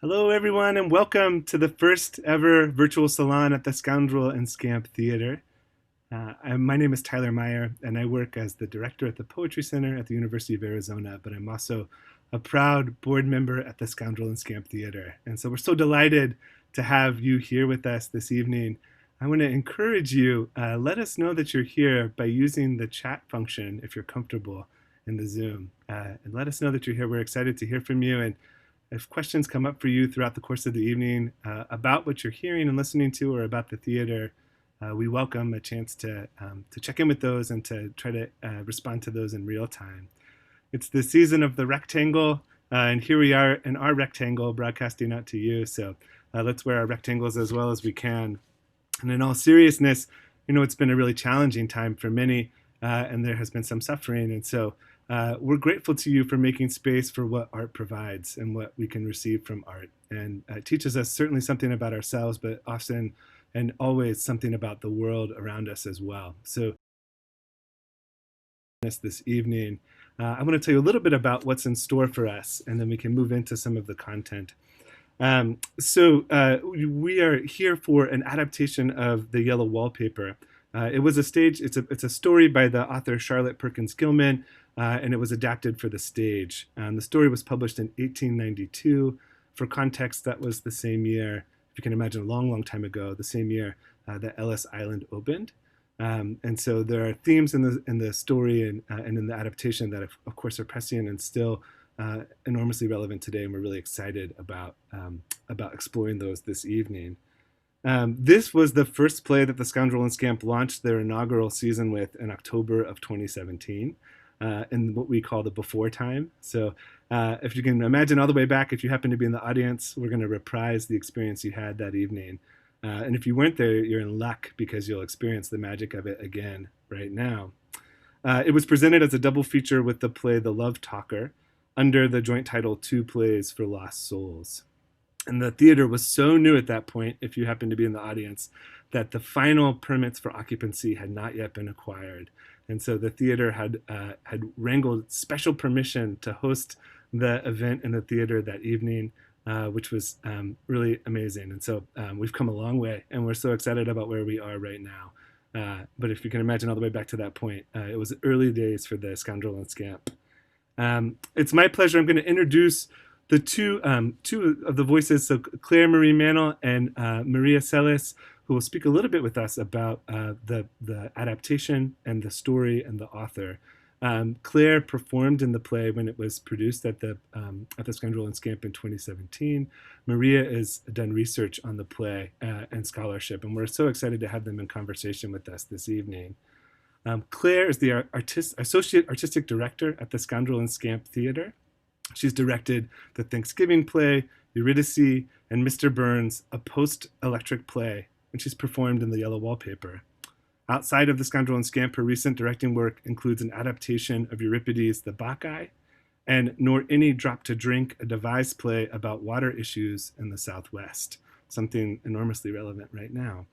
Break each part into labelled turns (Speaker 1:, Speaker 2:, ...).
Speaker 1: Hello, everyone, and welcome to the first ever virtual salon at the Scoundrel and Scamp Theater. My name is Tyler Meyer, and I work as the director at the Poetry Center at the University of Arizona, but I'm also a proud board member at the Scoundrel and Scamp Theater. And so we're so delighted to have you here with us this evening. I want to encourage you, let us know that you're here by using the chat function if you're comfortable in the Zoom. And let us know that you're here. We're excited to hear from you. And if questions come up for you throughout the course of the evening about what you're hearing and listening to or about the theater, we welcome a chance to check in with those and to try to respond to those in real time. It's the season of the rectangle, and here we are in our rectangle broadcasting out to you. So let's wear our rectangles as well as we can. And in all seriousness, it's been a really challenging time for many, and there has been some suffering. And so we're grateful to you for making space for what art provides and what we can receive from art. And it teaches us certainly something about ourselves, but often and always something about the world around us as well. So this evening, I want to tell you a little bit about what's in store for us, and then we can move into some of the content. We are here for an adaptation of the Yellow Wallpaper. It was a stage, it's a story by the author Charlotte Perkins Gilman, and it was adapted for the stage. The story was published in 1892. For context, that was the same year, if you can imagine, a long, long time ago, the same year that Ellis Island opened. And so there are themes in the story and in the adaptation that, of course, are prescient and still enormously relevant today, and we're really excited about exploring those this evening. This was the first play that the Scoundrel and Scamp launched their inaugural season with in October of 2017, in what we call the before time. So if you can imagine all the way back, if you happen to be in the audience, we're going to reprise the experience you had that evening. And if you weren't there, you're in luck because you'll experience the magic of it again right now. It was presented as a double feature with the play The Love Talker under the joint title Two Plays for Lost Souls. And the theater was so new at that point, if you happen to be in the audience, that the final permits for occupancy had not yet been acquired. And so the theater had wrangled special permission to host the event in the theater that evening, which was really amazing. And so we've come a long way, and we're so excited about where we are right now. But if you can imagine all the way back to that point, it was early days for the Scoundrel and Scamp. It's my pleasure. I'm going to introduce the two of the voices, so Claire Marie Mantle and Maria Celis, who will speak a little bit with us about the adaptation and the story and the author. Claire performed in the play when it was produced at the Scoundrel and Scamp in 2017. Maria has done research on the play and scholarship, and we're so excited to have them in conversation with us this evening. Claire is the Associate Artistic Director at the Scoundrel and Scamp Theater. She's directed the Thanksgiving play, Eurydice, and Mr. Burns, a post-electric play, and she's performed in the Yellow Wallpaper. Outside of the Scoundrel and Scamp, her recent directing work includes an adaptation of Euripides' The Bacchae and Nor Any Drop to Drink, a devised play about water issues in the Southwest, something enormously relevant right now.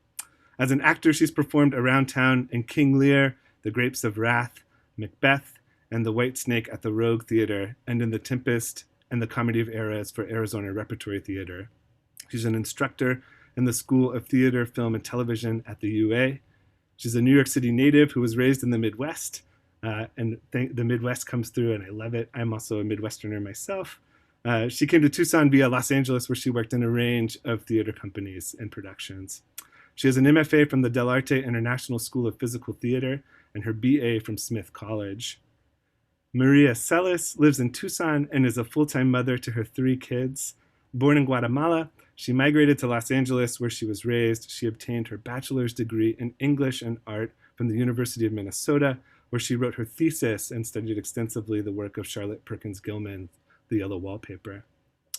Speaker 1: As an actor, she's performed around town in King Lear, The Grapes of Wrath, Macbeth, and The White Snake at the Rogue Theater, and in The Tempest and The Comedy of Errors for Arizona Repertory Theater. She's an instructor in the School of Theater, Film, and Television at the UA. She's a New York City native who was raised in the Midwest, and the Midwest comes through, and I love it. I'm also a Midwesterner myself. She came to Tucson via Los Angeles, where she worked in a range of theater companies and productions. She has an MFA from the Del Arte International School of Physical Theater and her BA from Smith College. Maria Celis lives in Tucson and is a full-time mother to her 3 kids. Born in Guatemala, she migrated to Los Angeles, where she was raised. She obtained her bachelor's degree in English and art from the University of Minnesota, where she wrote her thesis and studied extensively the work of Charlotte Perkins Gilman, The Yellow Wallpaper.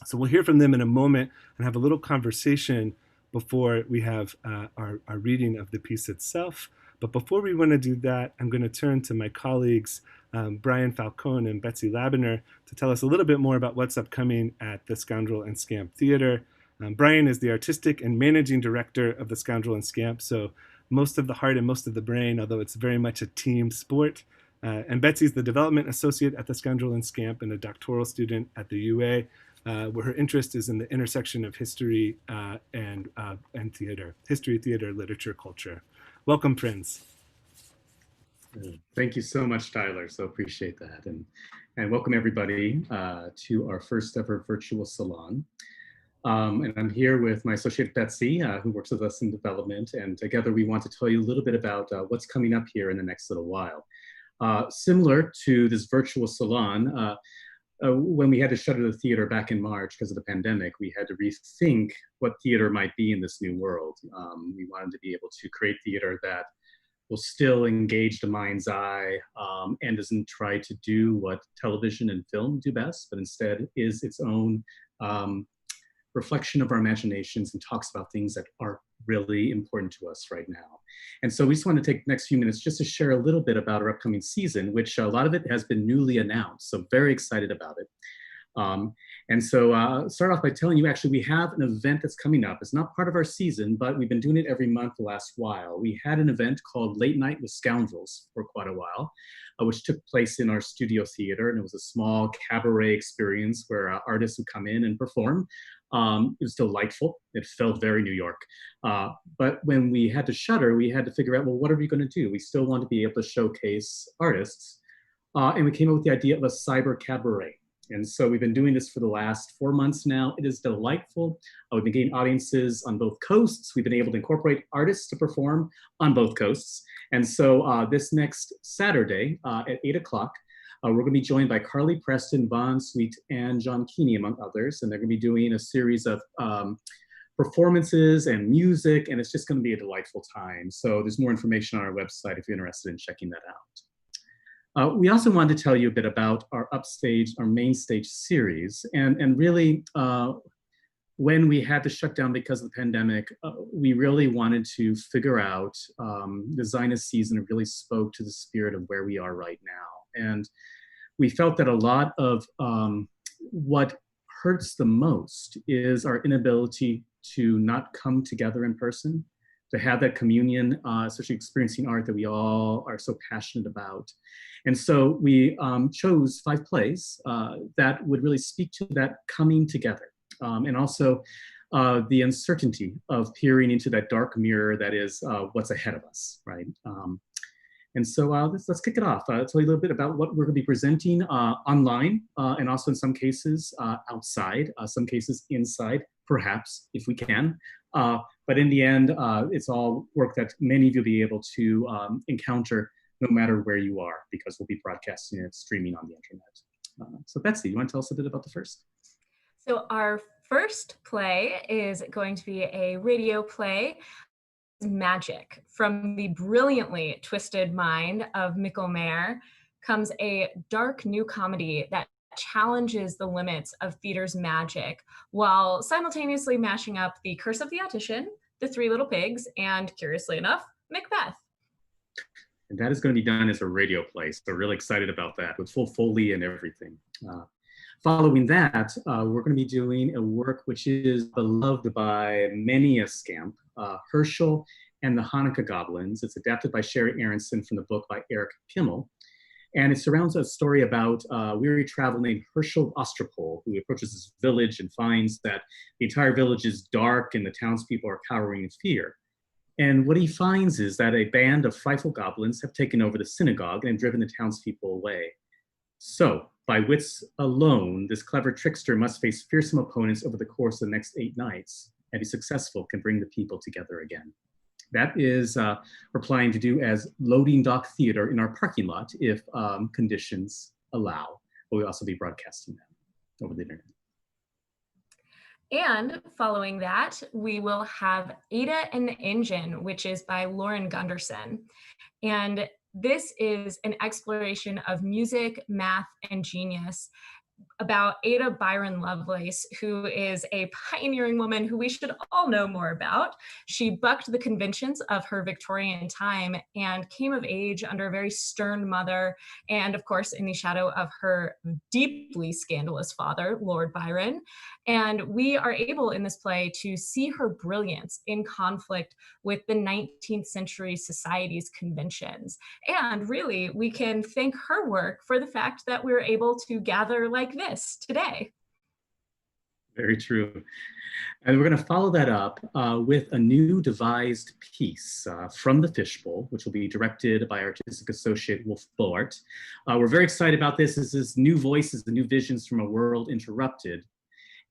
Speaker 1: So we'll hear from them in a moment and have a little conversation before we have our reading of the piece itself. But before we want to do that, I'm going to turn to my colleagues, Brian Falcone and Betsy Labiner, to tell us a little bit more about what's upcoming at the Scoundrel and Scamp Theater. Brian is the artistic and managing director of the Scoundrel and Scamp, so most of the heart and most of the brain, although it's very much a team sport. And Betsy's the development associate at the Scoundrel and Scamp and a doctoral student at the UA. where her interest is in the intersection of history and theater, history, theater, literature, culture. Welcome, friends.
Speaker 2: Thank you so much, Tyler. So appreciate that. And welcome everybody to our first ever virtual salon. And I'm here with my associate Betsy, who works with us in development. And together we want to tell you a little bit about what's coming up here in the next little while. Similar to this virtual salon, when we had to shutter the theater back in March because of the pandemic, we had to rethink what theater might be in this new world. We wanted to be able to create theater that will still engage the mind's eye and doesn't try to do what television and film do best, but instead is its own reflection of our imaginations and talks about things that are really important to us right now. And so we just want to take the next few minutes just to share a little bit about our upcoming season, which a lot of it has been newly announced, so very excited about it. And so start off by telling you, actually, we have an event that's coming up. It's not part of our season, but we've been doing it every month the last while. We had an event called Late Night with Scoundrels for quite a while, which took place in our studio theater. And it was a small cabaret experience where artists would come in and perform. It was delightful. It felt very New York. But when we had to shutter, we had to figure out, well, what are we going to do? We still want to be able to showcase artists. And we came up with the idea of a cyber cabaret. And so we've been doing this for the last 4 months now. It is delightful. We've been getting audiences on both coasts. We've been able to incorporate artists to perform on both coasts. And so this next Saturday at 8 o'clock, we're going to be joined by Carly Preston, Vaughn Sweet, and John Keeney, among others. And they're going to be doing a series of performances and music, and it's just going to be a delightful time. So there's more information on our website if you're interested in checking that out. We also wanted to tell you a bit about our upstage, our main stage series. And really, when we had to shut down because of the pandemic, we really wanted to figure out, design a season that really spoke to the spirit of where we are right now. And we felt that a lot of what hurts the most is our inability to not come together in person, to have that communion, especially experiencing art that we all are so passionate about. And so we chose 5 plays that would really speak to that coming together, and also the uncertainty of peering into that dark mirror that is what's ahead of us, right? And so let's kick it off. I'll tell you a little bit about what we're going to be presenting online, and also in some cases outside, some cases inside, perhaps, if we can. But in the end, it's all work that many of you will be able to encounter no matter where you are, because we'll be broadcasting it, streaming on the internet. So Betsy, you want to tell us a bit about the first?
Speaker 3: So our first play is going to be a radio play, Magic. From the brilliantly twisted mind of Mikkel Mayer comes a dark new comedy that challenges the limits of theater's magic while simultaneously mashing up The Curse of the Optician, The Three Little Pigs, and curiously enough, Macbeth.
Speaker 2: And that is going to be done as a radio play, so really excited about that with full Foley and everything. Following that, we're going to be doing a work which is beloved by many a scamp, Herschel and the Hanukkah Goblins. It's adapted by Sherry Aronson from the book by Eric Kimmel. And it surrounds a story about a weary traveler named Herschel Ostropol, who approaches this village and finds that the entire village is dark and the townspeople are cowering in fear. And what he finds is that a band of frightful goblins have taken over the synagogue and driven the townspeople away. So, by wits alone, this clever trickster must face fearsome opponents over the course of the next 8 nights, and be successful, can bring the people together again. That is, we're planning to do as loading dock theater in our parking lot if conditions allow. But we'll also be broadcasting that over the internet.
Speaker 3: And following that, we will have Ada and the Engine, which is by Lauren Gunderson. And this is an exploration of music, math, and genius about Ada Byron Lovelace, who is a pioneering woman who we should all know more about. She bucked the conventions of her Victorian time and came of age under a very stern mother, and of course in the shadow of her deeply scandalous father, Lord Byron. And we are able in this play to see her brilliance in conflict with the 19th century society's conventions. And really, we can thank her work for the fact that we're able to gather like this today.
Speaker 2: Very true. And we're going to follow that up with a new devised piece from the Fishbowl, which will be directed by artistic associate Wolf Boart. We're very excited about this. This is new voices, the new visions from a world interrupted.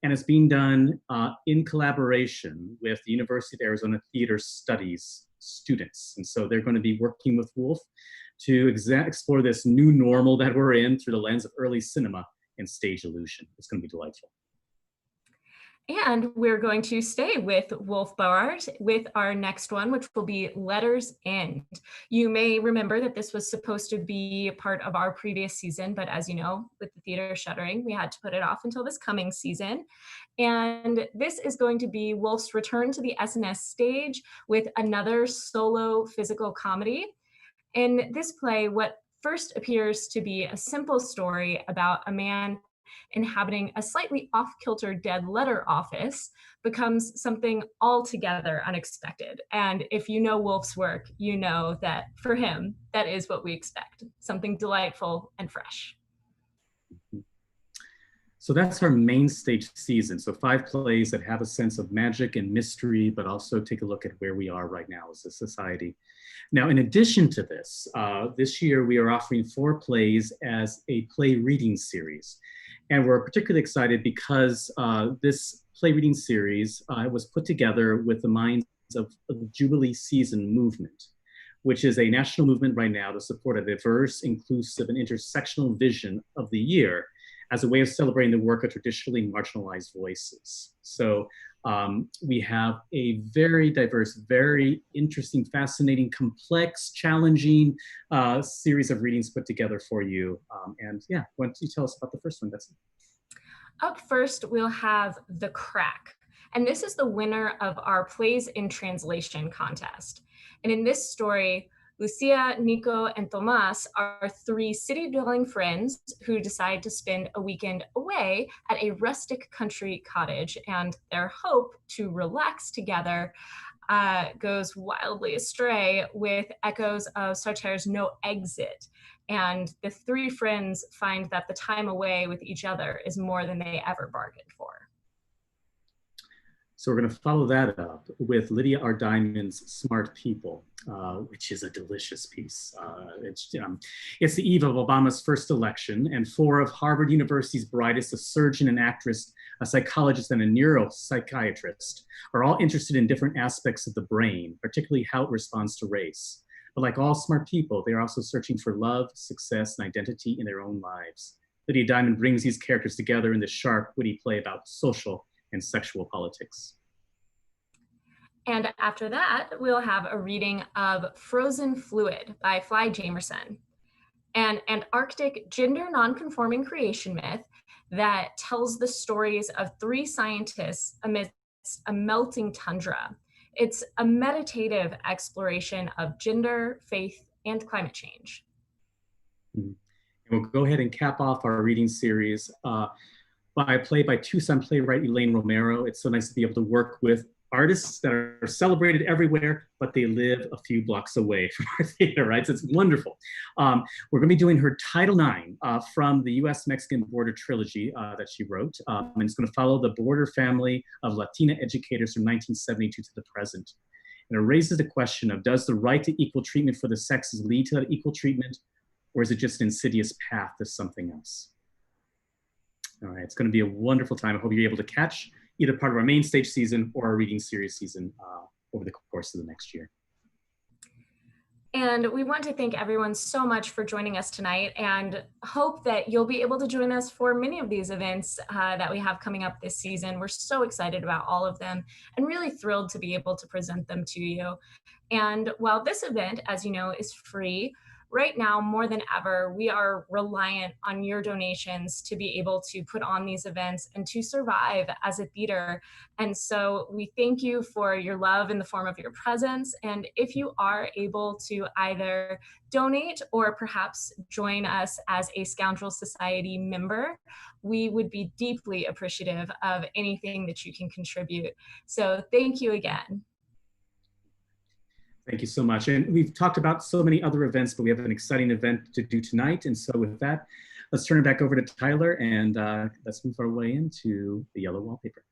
Speaker 2: And it's being done in collaboration with the University of Arizona Theater Studies students. And so they're going to be working with Wolf to explore this new normal that we're in through the lens of early cinema and stage illusion. It's going to be delightful.
Speaker 3: And we're going to stay with Wolf Boart with our next one, which will be Letters End. You may remember that this was supposed to be part of our previous season, but as you know, with the theater shuttering, we had to put it off until this coming season. And this is going to be Wolf's return to the SNS stage with another solo physical comedy. In this play, what first appears to be a simple story about a man inhabiting a slightly off-kilter dead letter office becomes something altogether unexpected. And if you know Wolf's work, you know that for him, that is what we expect, something delightful and fresh.
Speaker 2: So that's our main stage season. So 5 plays that have a sense of magic and mystery, but also take a look at where we are right now as a society. Now, in addition to this, this year we are offering 4 plays as a play reading series. And we're particularly excited because this play reading series was put together with the minds of the Jubilee Season movement, which is a national movement right now to support a diverse, inclusive, and intersectional vision of the year as a way of celebrating the work of traditionally marginalized voices. So we have a very diverse, very interesting, fascinating, complex, challenging series of readings put together for you. And yeah, why don't you tell us about the first one, Betsy?
Speaker 3: Up first, we'll have The Crack. And this is the winner of our Plays in Translation contest. And in this story, Lucia, Nico, and Tomas are 3 city-dwelling friends who decide to spend a weekend away at a rustic country cottage, and their hope to relax together goes wildly astray with echoes of Sartre's No Exit. And the 3 friends find that the time away with each other is more than they ever bargained for.
Speaker 2: So we're going to follow that up with Lydia R. Diamond's Smart People, which is a delicious piece. It's the eve of Obama's first election, and 4 of Harvard University's brightest, a surgeon, an actress, a psychologist, and a neuropsychiatrist, are all interested in different aspects of the brain, particularly how it responds to race. But like all smart people, they are also searching for love, success, and identity in their own lives. Lydia Diamond brings these characters together in this sharp, witty play about social and sexual politics.
Speaker 3: And after that, we'll have a reading of Frozen Fluid by Fly Jamerson, an Antarctic gender nonconforming creation myth that tells the stories of 3 scientists amidst a melting tundra. It's a meditative exploration of gender, faith, and climate change.
Speaker 2: And we'll go ahead and cap off our reading series by a play by Tucson playwright Elaine Romero. It's so nice to be able to work with artists that are celebrated everywhere, but they live a few blocks away from our theater, right? So it's wonderful. We're going to be doing her Title IX from the U.S.-Mexican Border trilogy that she wrote. And it's going to follow the border family of Latina educators from 1972 to the present. And it raises the question of, does the right to equal treatment for the sexes lead to that equal treatment, or is it just an insidious path to something else? All right, it's going to be a wonderful time. I hope you're able to catch either part of our main stage season or our reading series season over the course of the next year.
Speaker 3: And we want to thank everyone so much for joining us tonight, and hope that you'll be able to join us for many of these events that we have coming up this season. We're so excited about all of them and really thrilled to be able to present them to you. And while this event, as you know, is free, right now, more than ever, we are reliant on your donations to be able to put on these events and to survive as a theater. And so we thank you for your love in the form of your presence. And if you are able to either donate or perhaps join us as a Scoundrel Society member, we would be deeply appreciative of anything that you can contribute. So thank you again.
Speaker 2: Thank you so much. And we've talked about so many other events, but we have an exciting event to do tonight. And so with that, let's turn it back over to Tyler, and let's move our way into the Yellow Wallpaper.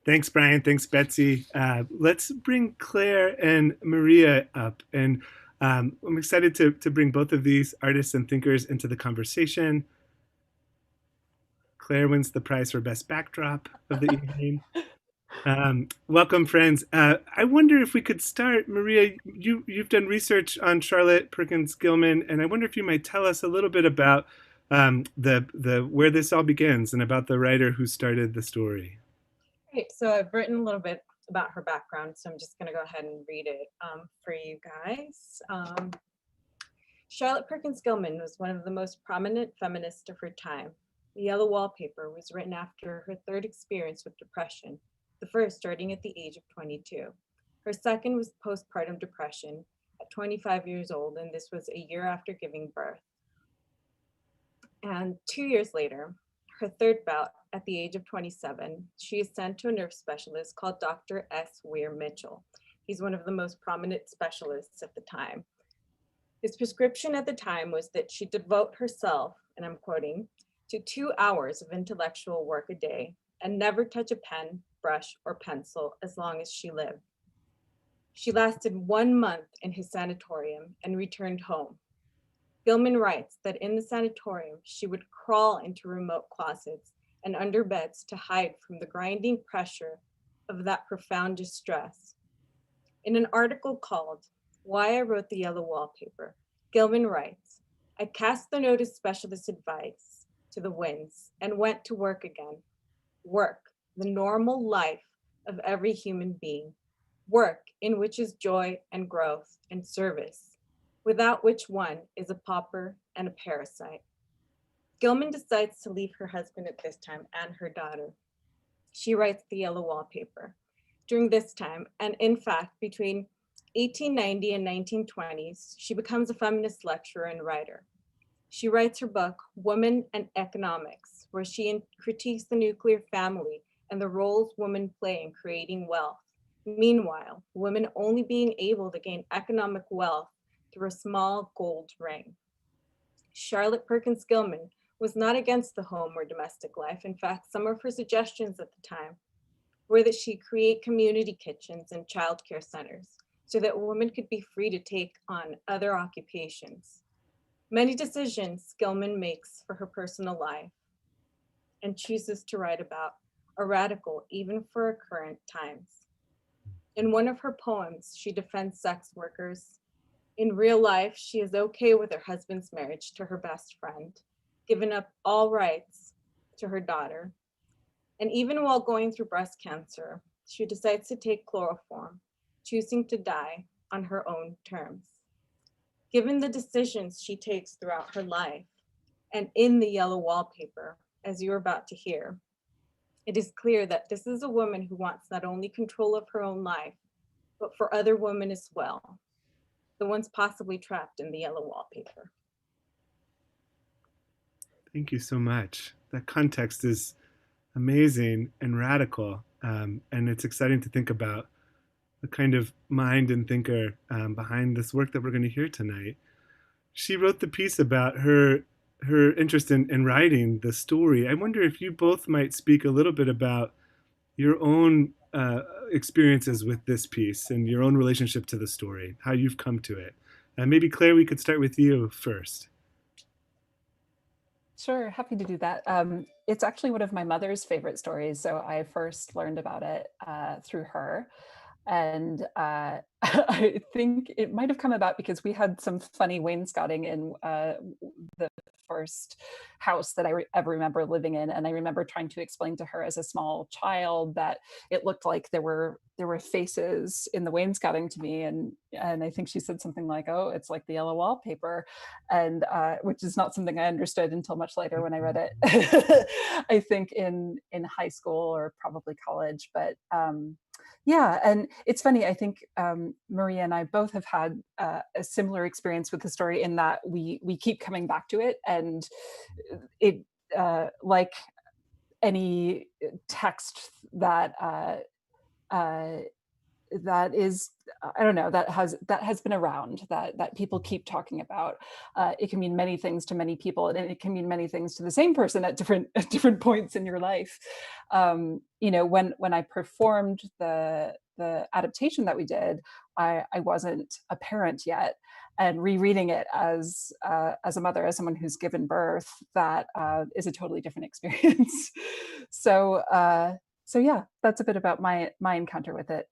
Speaker 1: Thanks, Brian. Thanks, Betsy. Let's bring Claire and Maria up. And I'm excited to bring both of these artists and thinkers into the conversation. Claire wins the prize for Best Backdrop of the evening. Welcome, friends. I wonder if we could start, Maria, you've done research on Charlotte Perkins Gilman, and I wonder if you might tell us a little bit about the where this all begins and about the writer who started the story.
Speaker 4: Great. So I've written a little bit about her background, so I'm just going to go ahead and read it for you guys. Charlotte Perkins Gilman was one of the most prominent feminists of her time. The Yellow Wallpaper was written after her third experience with depression, the first starting at the age of 22. Her second was postpartum depression at 25 years old, and this was a year after giving birth. And 2 years later, her third bout at the age of 27, she is sent to a nerve specialist called Dr. S. Weir Mitchell. He's one of the most prominent specialists at the time. His prescription at the time was that she devote herself, and I'm quoting, to 2 hours of intellectual work a day and never touch a pen, brush, or pencil as long as she lived. She lasted 1 month in his sanatorium and returned home. Gilman writes that in the sanatorium, she would crawl into remote closets and under beds to hide from the grinding pressure of that profound distress. In an article called Why I Wrote the Yellow Wallpaper, Gilman writes, I cast the notice specialist's advice to the winds and went to work again. Work, the normal life of every human being. Work in which is joy and growth and service, without which one is a pauper and a parasite. Gilman decides to leave her husband at this time and her daughter. She writes the Yellow Wallpaper. During this time, and in fact, between 1890 and 1920s, she becomes a feminist lecturer and writer. She writes her book, Woman and Economics, where she critiques the nuclear family and the roles women play in creating wealth. Meanwhile, women only being able to gain economic wealth through a small gold ring. Charlotte Perkins Gilman was not against the home or domestic life. In fact, some of her suggestions at the time were that she create community kitchens and childcare centers so that women could be free to take on other occupations. Many decisions Gilman makes for her personal life and chooses to write about are radical even for our current times. In one of her poems, she defends sex workers. In real life, she is okay with her husband's marriage to her best friend, giving up all rights to her daughter. And even while going through breast cancer, she decides to take chloroform, choosing to die on her own terms. Given the decisions she takes throughout her life, and in the Yellow Wallpaper, as you're about to hear, it is clear that this is a woman who wants not only control of her own life, but for other women as well, the ones possibly trapped in the Yellow Wallpaper.
Speaker 1: Thank you so much. That context is amazing and radical, and it's exciting to think about the kind of mind and thinker behind this work that we're going to hear tonight. She wrote the piece about her interest in writing the story. I wonder if you both might speak a little bit about your own experiences with this piece and your own relationship to the story, how you've come to it. And maybe Claire, we could start with you first.
Speaker 5: Sure, happy to do that. It's actually one of my mother's favorite stories, so I first learned about it through her. And I think it might have come about because we had some funny wainscoting in the first house that I ever remember living in. And I remember trying to explain to her as a small child that it looked like there were faces in the wainscoting to me. And I think she said something like, oh, it's like the Yellow Wallpaper. And which is not something I understood until much later when I read it, I think in high school or probably college. But yeah, and it's funny, I think Maria and I both have had a similar experience with the story in that we keep coming back to it, and it like any text that that is, I don't know, that has been around, that people keep talking about. It can mean many things to many people, and it can mean many things to the same person at different points in your life. You know, when I performed the adaptation that we did, I wasn't a parent yet, and rereading it as a mother, as someone who's given birth, that is a totally different experience. So so yeah, that's a bit about my encounter with it.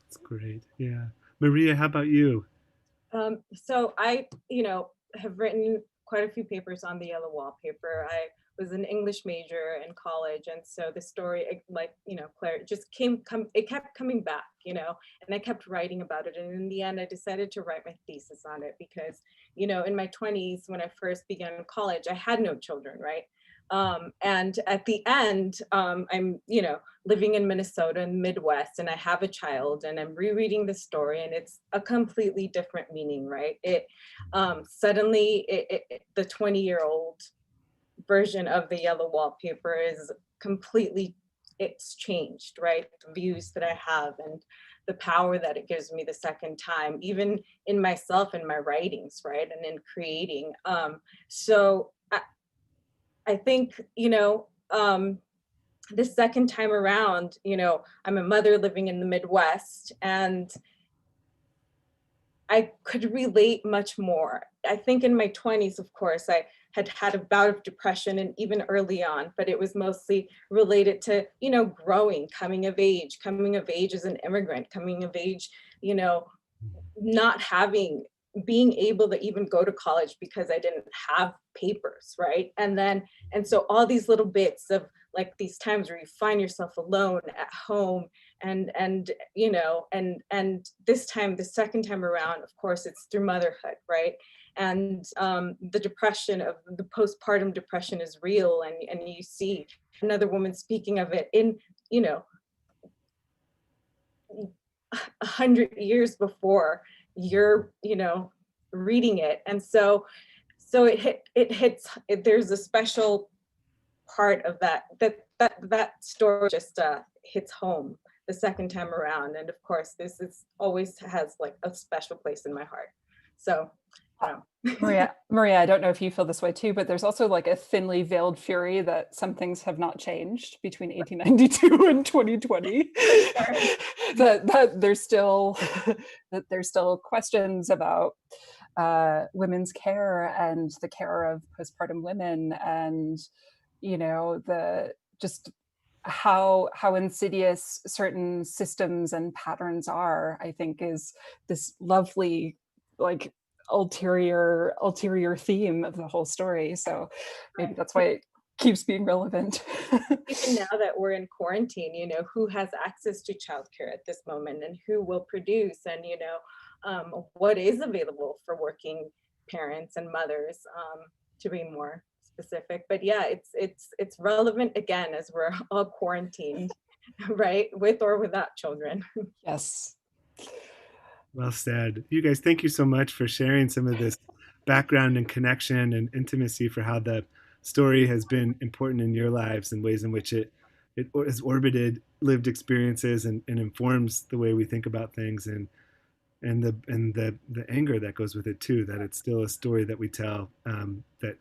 Speaker 1: That's great. Yeah. Maria, how about you?
Speaker 4: So I, you know, have written quite a few papers on the Yellow Wallpaper. I was an English major in college, and so the story, like, you know, Claire, just it kept coming back, you know, and I kept writing about it. And in the end, I decided to write my thesis on it because, you know, in my 20s, when I first began college, I had no children, right? And at the end, I'm, you know, living in Minnesota in the Midwest, and I have a child, and I'm rereading the story, and it's a completely different meaning, right? It suddenly, the 20-year-old version of the Yellow Wallpaper is completely, it's changed, right? The views that I have and the power that it gives me the second time, even in myself and my writings, right? And in creating. So I think, you know, the second time around, you know, I'm a mother living in the Midwest, and I could relate much more. I think in my 20s, of course, I had had a bout of depression, and even early on, but it was mostly related to, you know, growing, coming of age as an immigrant, coming of age, you know, not being able to even go to college because I didn't have papers, right? And so all these little bits of, like, these times where you find yourself alone at home, and you know, and this time, the second time around, of course, it's through motherhood, right? And the depression of the postpartum depression is real, and you see another woman speaking of it in, you know, 100 years before you're, you know, reading it. And so it hits, there's a special part of that story just hits home the second time around. And of course, this is always has like a special place in my heart. So
Speaker 5: Maria, I don't know if you feel this way too, but there's also like a thinly veiled fury that some things have not changed between 1892 and 2020. that there's still questions about women's care and the care of postpartum women, and, you know, the just how insidious certain systems and patterns are, I think, is this lovely, like, ulterior theme of the whole story. So maybe that's why it keeps being relevant.
Speaker 4: Even now that we're in quarantine, you know, who has access to childcare at this moment, and who will produce, and, you know, what is available for working parents and mothers, to be more specific. But yeah, it's relevant again as we're all quarantined, right? With or without children.
Speaker 5: Yes.
Speaker 1: Well said. You guys, thank you so much for sharing some of this background and connection and intimacy for how the story has been important in your lives and ways in which it has orbited lived experiences and informs the way we think about things, and the anger that goes with it too, that it's still a story that we tell, that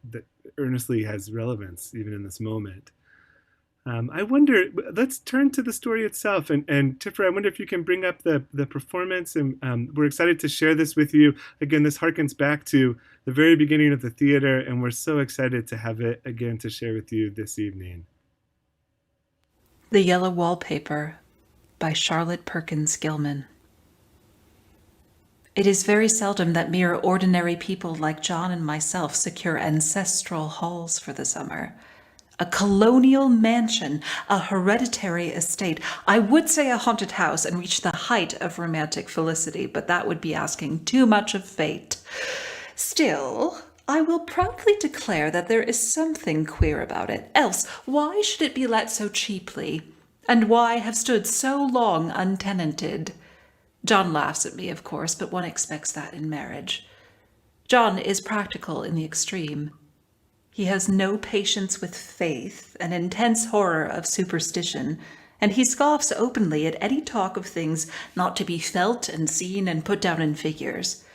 Speaker 1: earnestly has relevance even in this moment. I wonder, let's turn to the story itself. And Tiffer, I wonder if you can bring up the performance. And we're excited to share this with you. Again, this harkens back to the very beginning of the theater, and we're so excited to have it again to share with you this evening.
Speaker 6: The Yellow Wallpaper by Charlotte Perkins Gilman. It is very seldom that mere ordinary people like John and myself secure ancestral halls for the summer. A colonial mansion, a hereditary estate. I would say a haunted house and reach the height of romantic felicity, but that would be asking too much of fate. Still, I will proudly declare that there is something queer about it. Else, why should it be let so cheaply? And why have stood so long untenanted? John laughs at me, of course, but one expects that in marriage. John is practical in the extreme. He has no patience with faith, an intense horror of superstition, and he scoffs openly at any talk of things not to be felt and seen and put down in figures.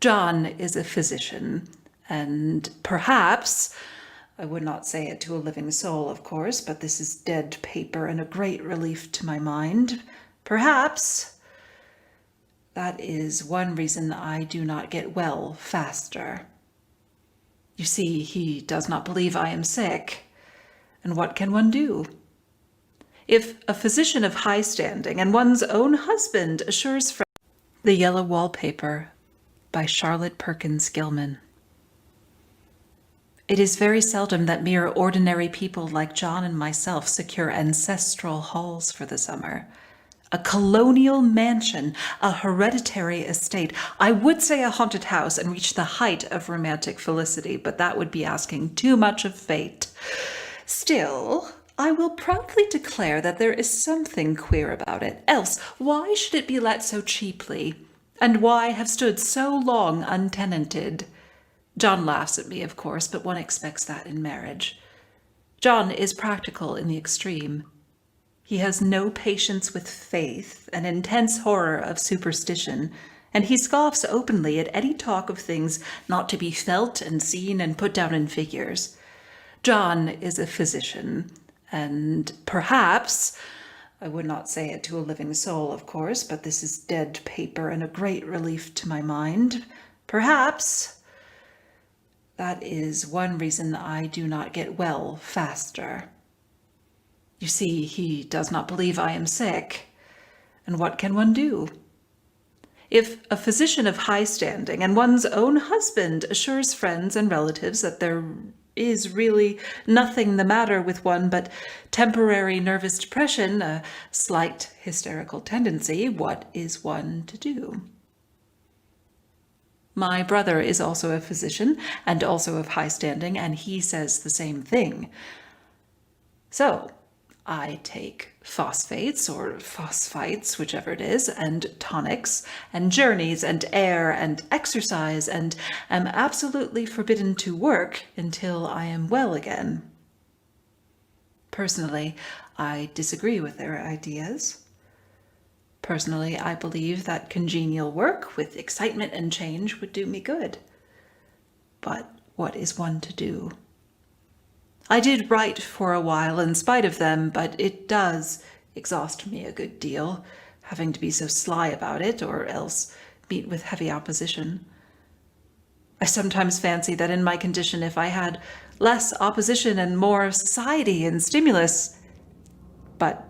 Speaker 6: John is a physician, and perhaps, I would not say it to a living soul, of course, but this is dead paper and a great relief to my mind, perhaps that is one reason I do not get well faster. You see, he does not believe I am sick, and what can one do? If a physician of high standing and one's own husband assures friends. The Yellow Wallpaper by Charlotte Perkins Gilman. It is very seldom that mere ordinary people like John and myself secure ancestral halls for the summer. A colonial mansion, a hereditary estate. I would say a haunted house and reach the height of romantic felicity, but that would be asking too much of fate. Still, I will proudly declare that there is something queer about it. Else, why should it be let so cheaply? And why have stood so long untenanted? John laughs at me, of course, but one expects that in marriage. John is practical in the extreme. He has no patience with faith, an intense horror of superstition, and he scoffs openly at any talk of things not to be felt and seen and put down in figures. John is a physician, and perhaps, I would not say it to a living soul, of course, but this is dead paper and a great relief to my mind, perhaps that is one reason I do not get well faster. You see, he does not believe I am sick, and what can one do? If a physician of high standing and one's own husband assures friends and relatives that there is really nothing the matter with one but temporary nervous depression, a slight hysterical tendency, what is one to do? My brother is also a physician and also of high standing, and he says the same thing. So, I take phosphates or phosphites, whichever it is, and tonics, and journeys, and air, and exercise, and am absolutely forbidden to work until I am well again. Personally, I disagree with their ideas. Personally, I believe that congenial work with excitement and change would do me good. But what is one to do? I did write for a while in spite of them, but it does exhaust me a good deal, having to be so sly about it, or else meet with heavy opposition. I sometimes fancy that in my condition, if I had less opposition and more society and stimulus. But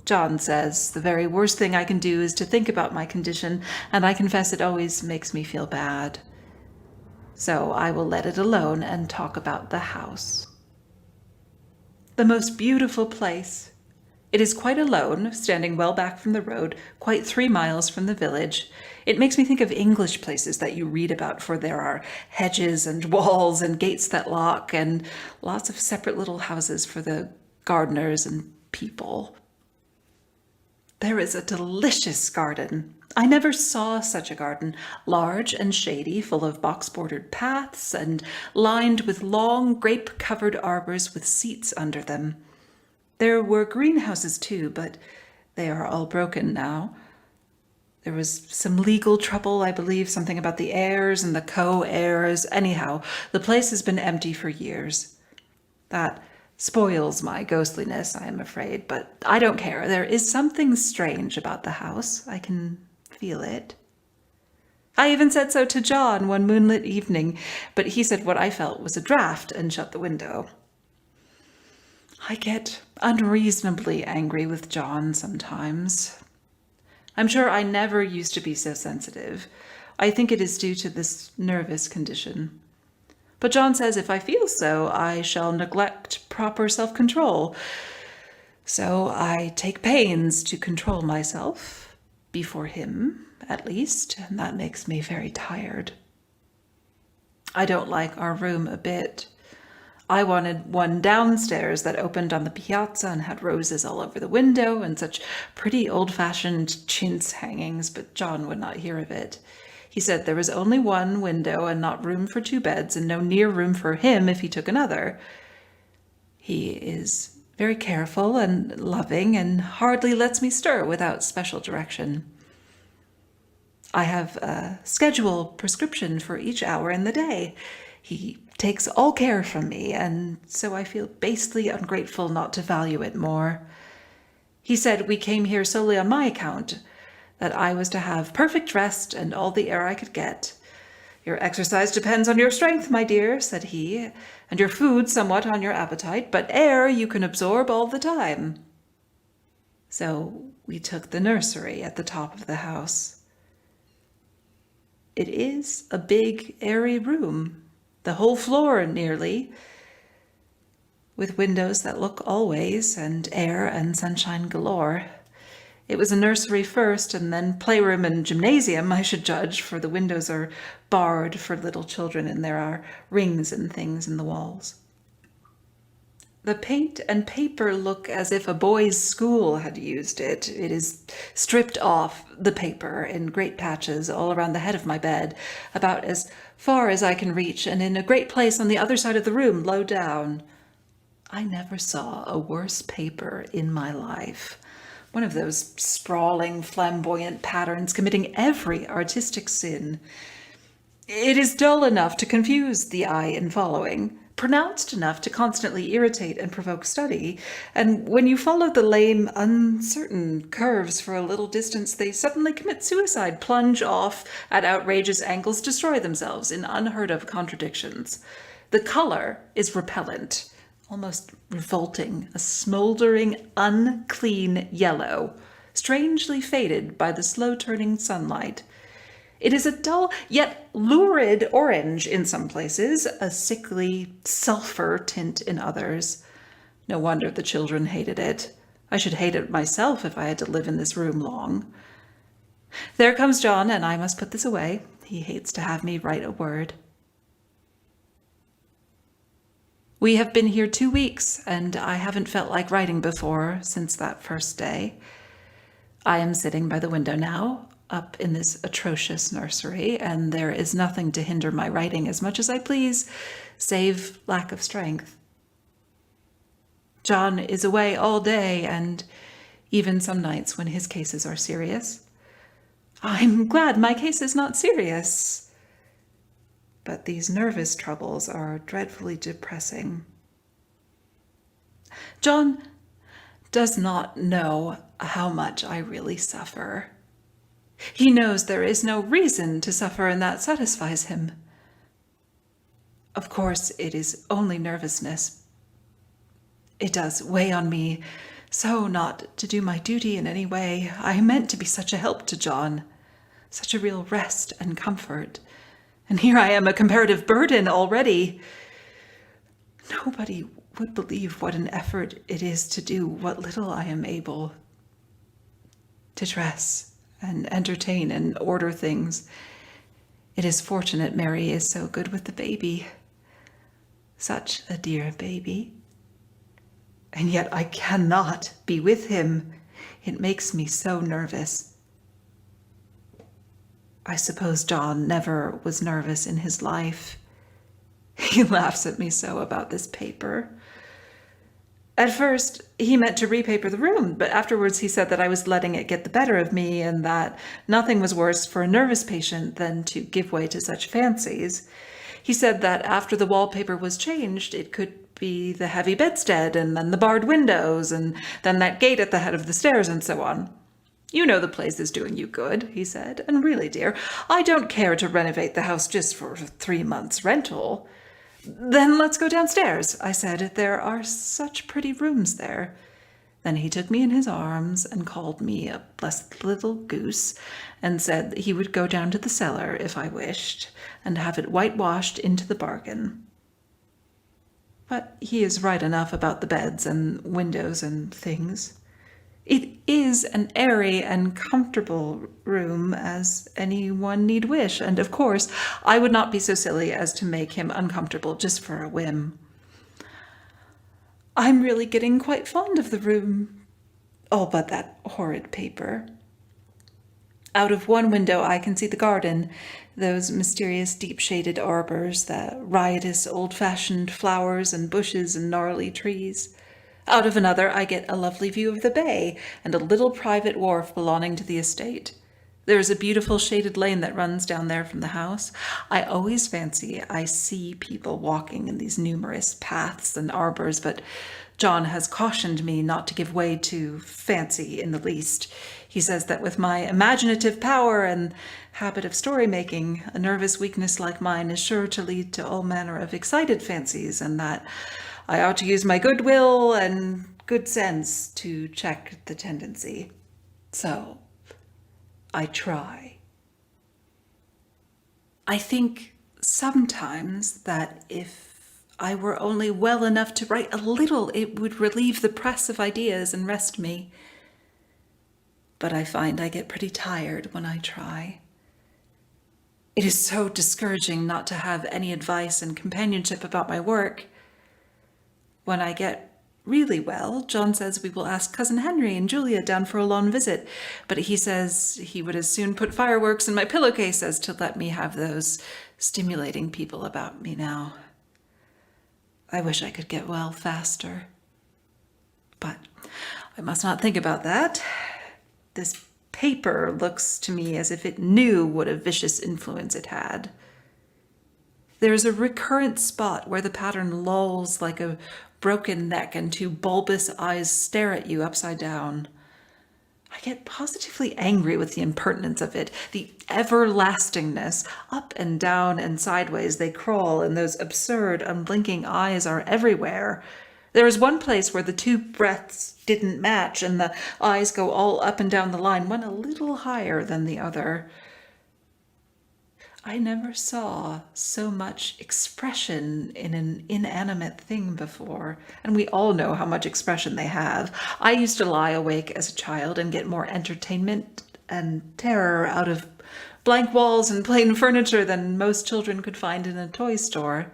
Speaker 6: John says the very worst thing I can do is to think about my condition, and I confess it always makes me feel bad. So I will let it alone and talk about the house. The most beautiful place. It is quite alone, standing well back from the road, quite 3 miles from the village. It makes me think of English places that you read about, for there are hedges and walls and gates that lock, and lots of separate little houses for the gardeners and people. There is a delicious garden. I never saw such a garden, large and shady, full of box-bordered paths and lined with long grape-covered arbors with seats under them. There were greenhouses too, but they are all broken now. There was some legal trouble, I believe, something about the heirs and the co-heirs. Anyhow, the place has been empty for years. That spoils my ghostliness, I am afraid, but I don't care. There is something strange about the house. I can feel it. I even said so to John one moonlit evening, but he said what I felt was a draught and shut the window. I get unreasonably angry with John sometimes. I'm sure I never used to be so sensitive. I think it is due to this nervous condition. But John says if I feel so, I shall neglect proper self-control. So I take pains to control myself, before him, at least, and that makes me very tired. I don't like our room a bit. I wanted one downstairs that opened on the piazza and had roses all over the window and such pretty old-fashioned chintz hangings, but John would not hear of it. He said there was only one window and not room for 2 beds and no near room for him if he took another. He is very careful and loving and hardly lets me stir without special direction. I have a schedule prescription for each hour in the day. He takes all care from me, and so I feel basely ungrateful not to value it more. He said we came here solely on my account, that I was to have perfect rest and all the air I could get. Your exercise depends on your strength, my dear, said he, and your food somewhat on your appetite, but air you can absorb all the time. So we took the nursery at the top of the house. It is a big, airy room, the whole floor nearly, with windows that look always, and air and sunshine galore. It was a nursery first, and then playroom and gymnasium, I should judge, for the windows are barred for little children, and there are rings and things in the walls. The paint and paper look as if a boys' school had used it. It is stripped off, the paper, in great patches all around the head of my bed, about as far as I can reach, and in a great place on the other side of the room, low down. I never saw a worse paper in my life. One of those sprawling, flamboyant patterns committing every artistic sin. It is dull enough to confuse the eye in following, pronounced enough to constantly irritate and provoke study, and when you follow the lame, uncertain curves for a little distance, they suddenly commit suicide, plunge off at outrageous angles, destroy themselves in unheard-of contradictions. The color is repellent, almost revolting, a smoldering, unclean yellow, strangely faded by the slow-turning sunlight. It is a dull, yet lurid orange in some places, a sickly sulfur tint in others. No wonder the children hated it. I should hate it myself if I had to live in this room long. There comes John, and I must put this away. He hates to have me write a word. We have been here 2 weeks, and I haven't felt like writing before since that first day. I am sitting by the window now, up in this atrocious nursery, and there is nothing to hinder my writing as much as I please, save lack of strength. John is away all day, and even some nights when his cases are serious. I'm glad my case is not serious, but these nervous troubles are dreadfully depressing. John does not know how much I really suffer. He knows there is no reason to suffer, and that satisfies him. Of course, it is only nervousness. It does weigh on me so not to do my duty in any way. I meant to be such a help to John, such a real rest and comfort. And here I am, a comparative burden already. Nobody would believe what an effort it is to do what little I am able, to dress and entertain and order things. It is fortunate Mary is so good with the baby. Such a dear baby. And yet I cannot be with him. It makes me so nervous. I suppose John never was nervous in his life. He laughs at me so about this paper. At first, he meant to repaper the room, but afterwards he said that I was letting it get the better of me, and that nothing was worse for a nervous patient than to give way to such fancies. He said that after the wallpaper was changed, it could be the heavy bedstead, and then the barred windows, and then that gate at the head of the stairs, and so on. You know the place is doing you good, he said, and really, dear, I don't care to renovate the house just for 3 months' rental. Then let's go downstairs, I said. There are such pretty rooms there. Then he took me in his arms and called me a blessed little goose and said he would go down to the cellar if I wished and have it whitewashed into the bargain. But he is right enough about the beds and windows and things. It is an airy and comfortable room, as anyone need wish, and of course I would not be so silly as to make him uncomfortable just for a whim. I'm really getting quite fond of the room, all but that horrid paper. Out of one window I can see the garden, those mysterious deep-shaded arbors, the riotous old-fashioned flowers and bushes and gnarly trees. Out of another I get a lovely view of the bay and a little private wharf belonging to the estate. There is a beautiful shaded lane that runs down there from the house. I always fancy I see people walking in these numerous paths and arbors, but John has cautioned me not to give way to fancy in the least. He says that with my imaginative power and habit of story making, a nervous weakness like mine is sure to lead to all manner of excited fancies, and that I ought to use my goodwill and good sense to check the tendency. So, I try. I think sometimes that if I were only well enough to write a little, it would relieve the press of ideas and rest me. But I find I get pretty tired when I try. It is so discouraging not to have any advice and companionship about my work. When I get really well, John says we will ask Cousin Henry and Julia down for a long visit, but he says he would as soon put fireworks in my pillowcase as to let me have those stimulating people about me now. I wish I could get well faster. But I must not think about that. This paper looks to me as if it knew what a vicious influence it had. There's a recurrent spot where the pattern lolls like a broken neck and two bulbous eyes stare at you upside down. I get positively angry with the impertinence of it, the everlastingness. Up and down and sideways they crawl, and those absurd, unblinking eyes are everywhere. There is one place where the two breaths didn't match, and the eyes go all up and down the line, one a little higher than the other. I never saw so much expression in an inanimate thing before, and we all know how much expression they have. I used to lie awake as a child and get more entertainment and terror out of blank walls and plain furniture than most children could find in a toy store.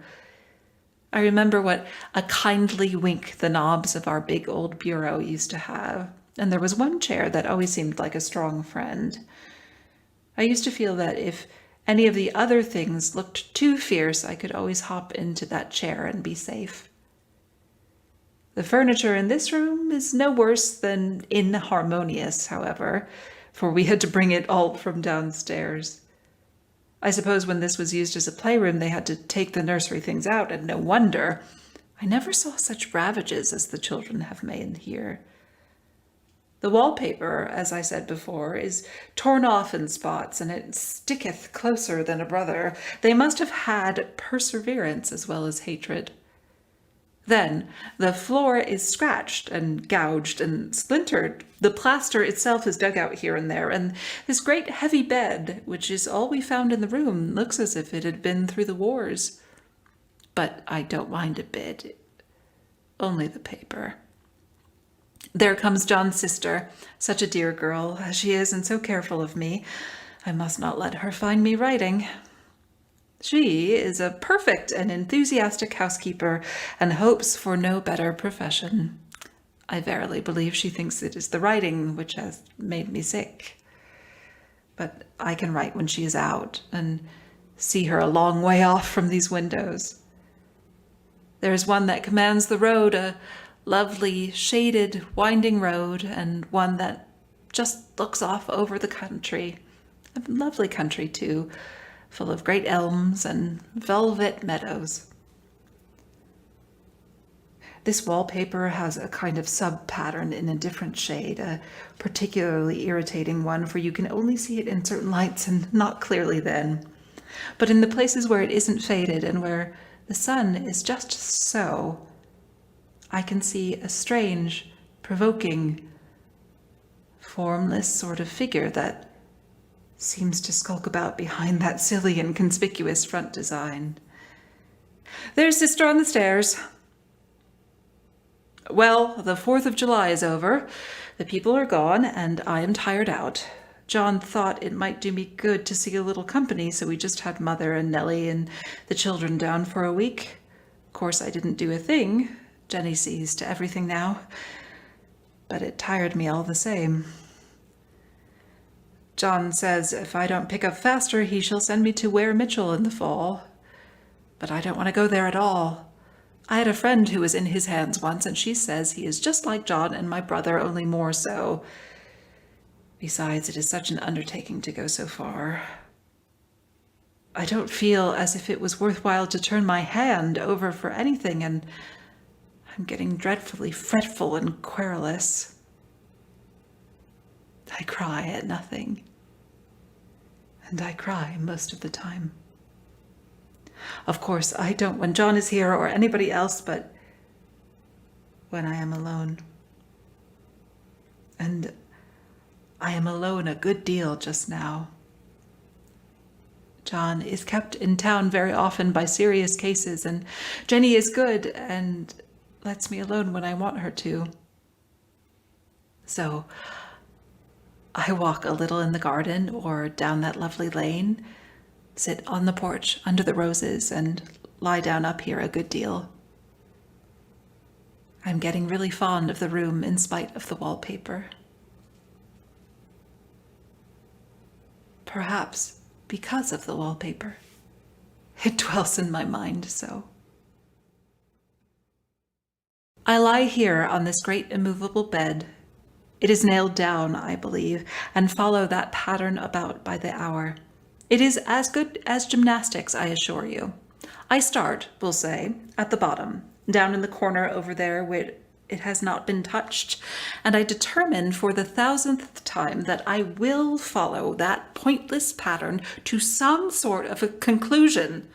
Speaker 6: I remember what a kindly wink the knobs of our big old bureau used to have, and there was one chair that always seemed like a strong friend. I used to feel that if any of the other things looked too fierce, I could always hop into that chair and be safe. The furniture in this room is no worse than inharmonious, however, for we had to bring it all from downstairs. I suppose when this was used as a playroom, they had to take the nursery things out, and no wonder. I never saw such ravages as the children have made here. The wallpaper, as I said before, is torn off in spots, and it sticketh closer than a brother. They must have had perseverance as well as hatred. Then the floor is scratched and gouged and splintered. The plaster itself is dug out here and there, and this great heavy bed, which is all we found in the room, looks as if it had been through the wars. But I don't mind a bit, only the paper. There comes John's sister, such a dear girl as she is and so careful of me. I must not let her find me writing. She is a perfect and enthusiastic housekeeper and hopes for no better profession. I verily believe she thinks it is the writing which has made me sick. But I can write when she is out and see her a long way off from these windows. There is one that commands the road, a lovely, shaded, winding road, and one that just looks off over the country. A lovely country, too, full of great elms and velvet meadows. This wallpaper has a kind of sub-pattern in a different shade, a particularly irritating one, for you can only see it in certain lights and not clearly then. But in the places where it isn't faded and where the sun is just so, I can see a strange, provoking, formless sort of figure that seems to skulk about behind that silly and conspicuous front design. There's Sister on the stairs. Well, the 4th of July is over. The people are gone, and I am tired out. John thought it might do me good to see a little company, so we just had Mother and Nellie and the children down for a week. Of course, I didn't do a thing. Jenny sees to everything now. But it tired me all the same. John says if I don't pick up faster, he shall send me to Ware Mitchell in the fall. But I don't want to go there at all. I had a friend who was in his hands once, and she says he is just like John and my brother, only more so. Besides, it is such an undertaking to go so far. I don't feel as if it was worthwhile to turn my hand over for anything, and I'm getting dreadfully fretful and querulous. I cry at nothing, and I cry most of the time. Of course, I don't when John is here or anybody else, but when I am alone. And I am alone a good deal just now. John is kept in town very often by serious cases, and Jenny is good and lets me alone when I want her to. So I walk a little in the garden or down that lovely lane, sit on the porch under the roses, and lie down up here a good deal. I'm getting really fond of the room in spite of the wallpaper. Perhaps because of the wallpaper. It dwells in my mind so. I lie here on this great immovable bed. It is nailed down, I believe, and follow that pattern about by the hour. It is as good as gymnastics, I assure you. I start, we'll say, at the bottom, down in the corner over there where it has not been touched, and I determine for the 1000th time that I will follow that pointless pattern to some sort of a conclusion.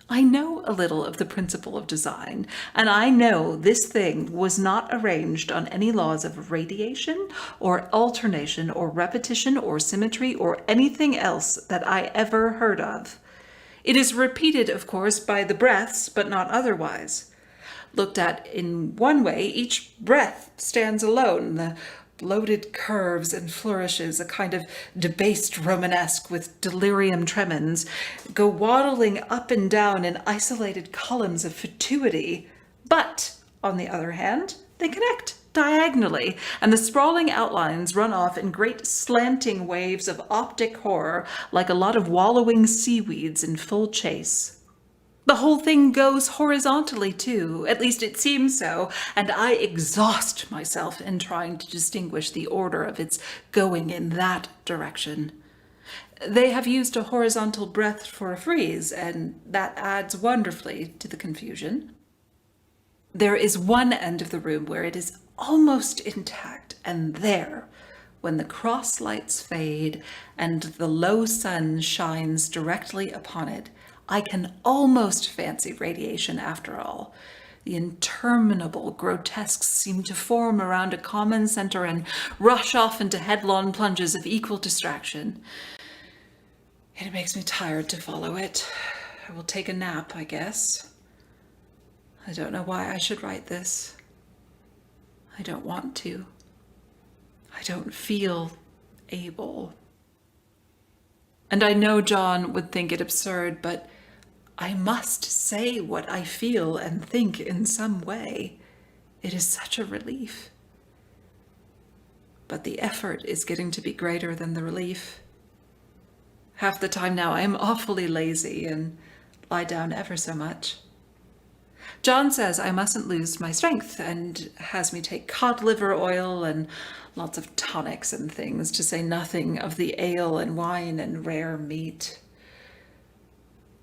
Speaker 6: I know a little of the principle of design, and I know this thing was not arranged on any laws of radiation or alternation or repetition or symmetry or anything else that I ever heard of. It is repeated, of course, by the breaths, but not otherwise. Looked at in one way, each breath stands alone. The bloated curves and flourishes, a kind of debased Romanesque with delirium tremens, go waddling up and down in isolated columns of fatuity. But, on the other hand, they connect diagonally, and the sprawling outlines run off in great slanting waves of optic horror, like a lot of wallowing seaweeds in full chase. The whole thing goes horizontally, too, at least it seems so, and I exhaust myself in trying to distinguish the order of its going in that direction. They have used a horizontal breath for a frieze, and that adds wonderfully to the confusion. There is one end of the room where it is almost intact, and there, when the cross lights fade and the low sun shines directly upon it, I can almost fancy radiation after all. The interminable grotesques seem to form around a common center and rush off into headlong plunges of equal distraction. It makes me tired to follow it. I will take a nap, I guess. I don't know why I should write this. I don't want to. I don't feel able. And I know John would think it absurd, but I must say what I feel and think in some way. It is such a relief. But the effort is getting to be greater than the relief. Half the time now I am awfully lazy and lie down ever so much. John says I mustn't lose my strength and has me take cod liver oil and lots of tonics and things, to say nothing of the ale and wine and rare meat.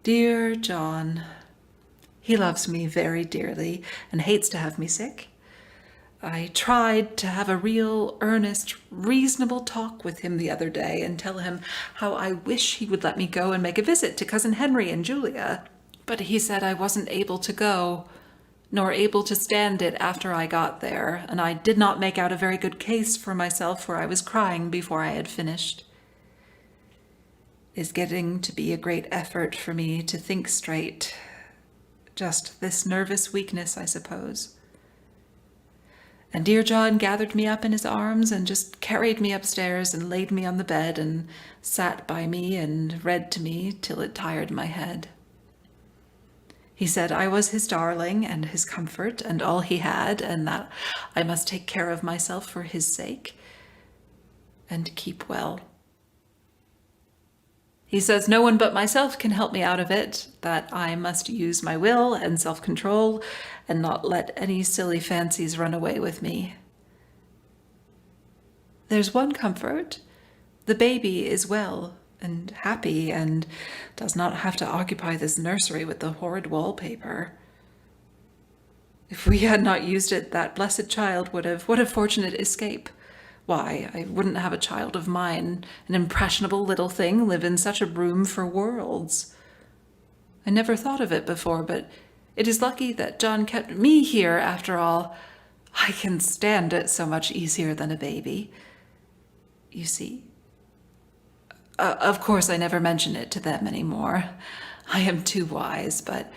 Speaker 6: Dear John, he loves me very dearly and hates to have me sick. I tried to have a real, earnest, reasonable talk with him the other day and tell him how I wish he would let me go and make a visit to Cousin Henry and Julia, but he said I wasn't able to go, nor able to stand it after I got there, and I did not make out a very good case for myself, for I was crying before I had finished. It is getting to be a great effort for me to think straight. Just this nervous weakness, I suppose. And dear John gathered me up in his arms and just carried me upstairs and laid me on the bed and sat by me and read to me till it tired my head. He said I was his darling and his comfort and all he had, and that I must take care of myself for his sake and keep well. He says no one but myself can help me out of it, that I must use my will and self-control and not let any silly fancies run away with me. There's one comfort. The baby is well and happy and does not have to occupy this nursery with the horrid wallpaper. If we had not used it, that blessed child would have, what a fortunate escape. Why, I wouldn't have a child of mine, an impressionable little thing, live in such a room for worlds. I never thought of it before, but it is lucky that John kept me here after all. I can stand it so much easier than a baby. You see? Of course, I never mention it to them anymore. I am too wise, but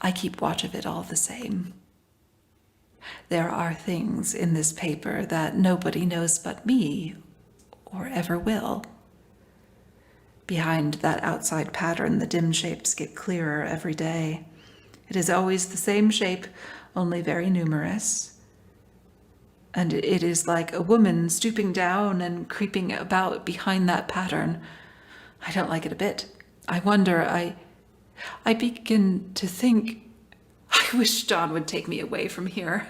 Speaker 6: I keep watch of it all the same. There are things in this paper that nobody knows but me, or ever will. Behind that outside pattern, the dim shapes get clearer every day. It is always the same shape, only very numerous. And it is like a woman stooping down and creeping about behind that pattern. I don't like it a bit. I wonder, I begin to think, I wish John would take me away from here.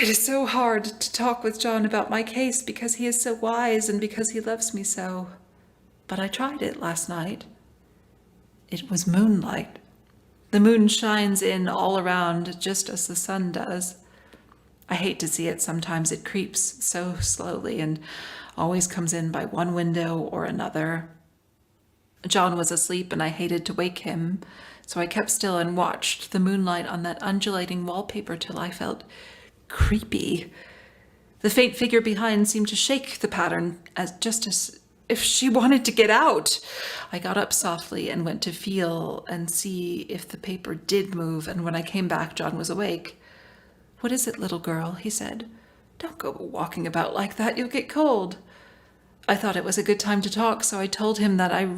Speaker 6: It is so hard to talk with John about my case because he is so wise and because he loves me so. But I tried it last night. It was moonlight. The moon shines in all around just as the sun does. I hate to see it sometimes. It creeps so slowly and always comes in by one window or another. John was asleep and I hated to wake him, so I kept still and watched the moonlight on that undulating wallpaper till I felt creepy. The faint figure behind seemed to shake the pattern just as if she wanted to get out. I got up softly and went to feel and see if the paper did move, and when I came back, John was awake. "What is it, little girl?" he said. "Don't go walking about like that, you'll get cold." I thought it was a good time to talk, so I told him that I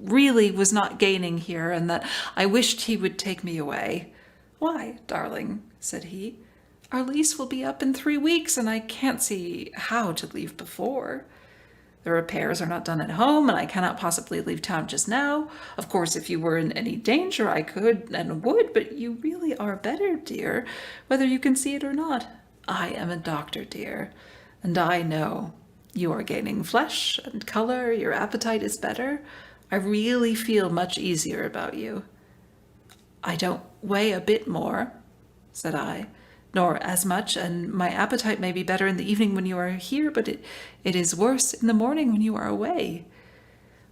Speaker 6: really was not gaining here and that I wished he would take me away. "Why, darling?" said he. "Our lease will be up in 3 weeks, and I can't see how to leave before. The repairs are not done at home, and I cannot possibly leave town just now. Of course, if you were in any danger, I could and would, but you really are better, dear, whether you can see it or not. I am a doctor, dear, and I know. You are gaining flesh and color, your appetite is better. I really feel much easier about you." "I don't weigh a bit more," said I, "nor as much, and my appetite may be better in the evening when you are here, but it is worse in the morning when you are away."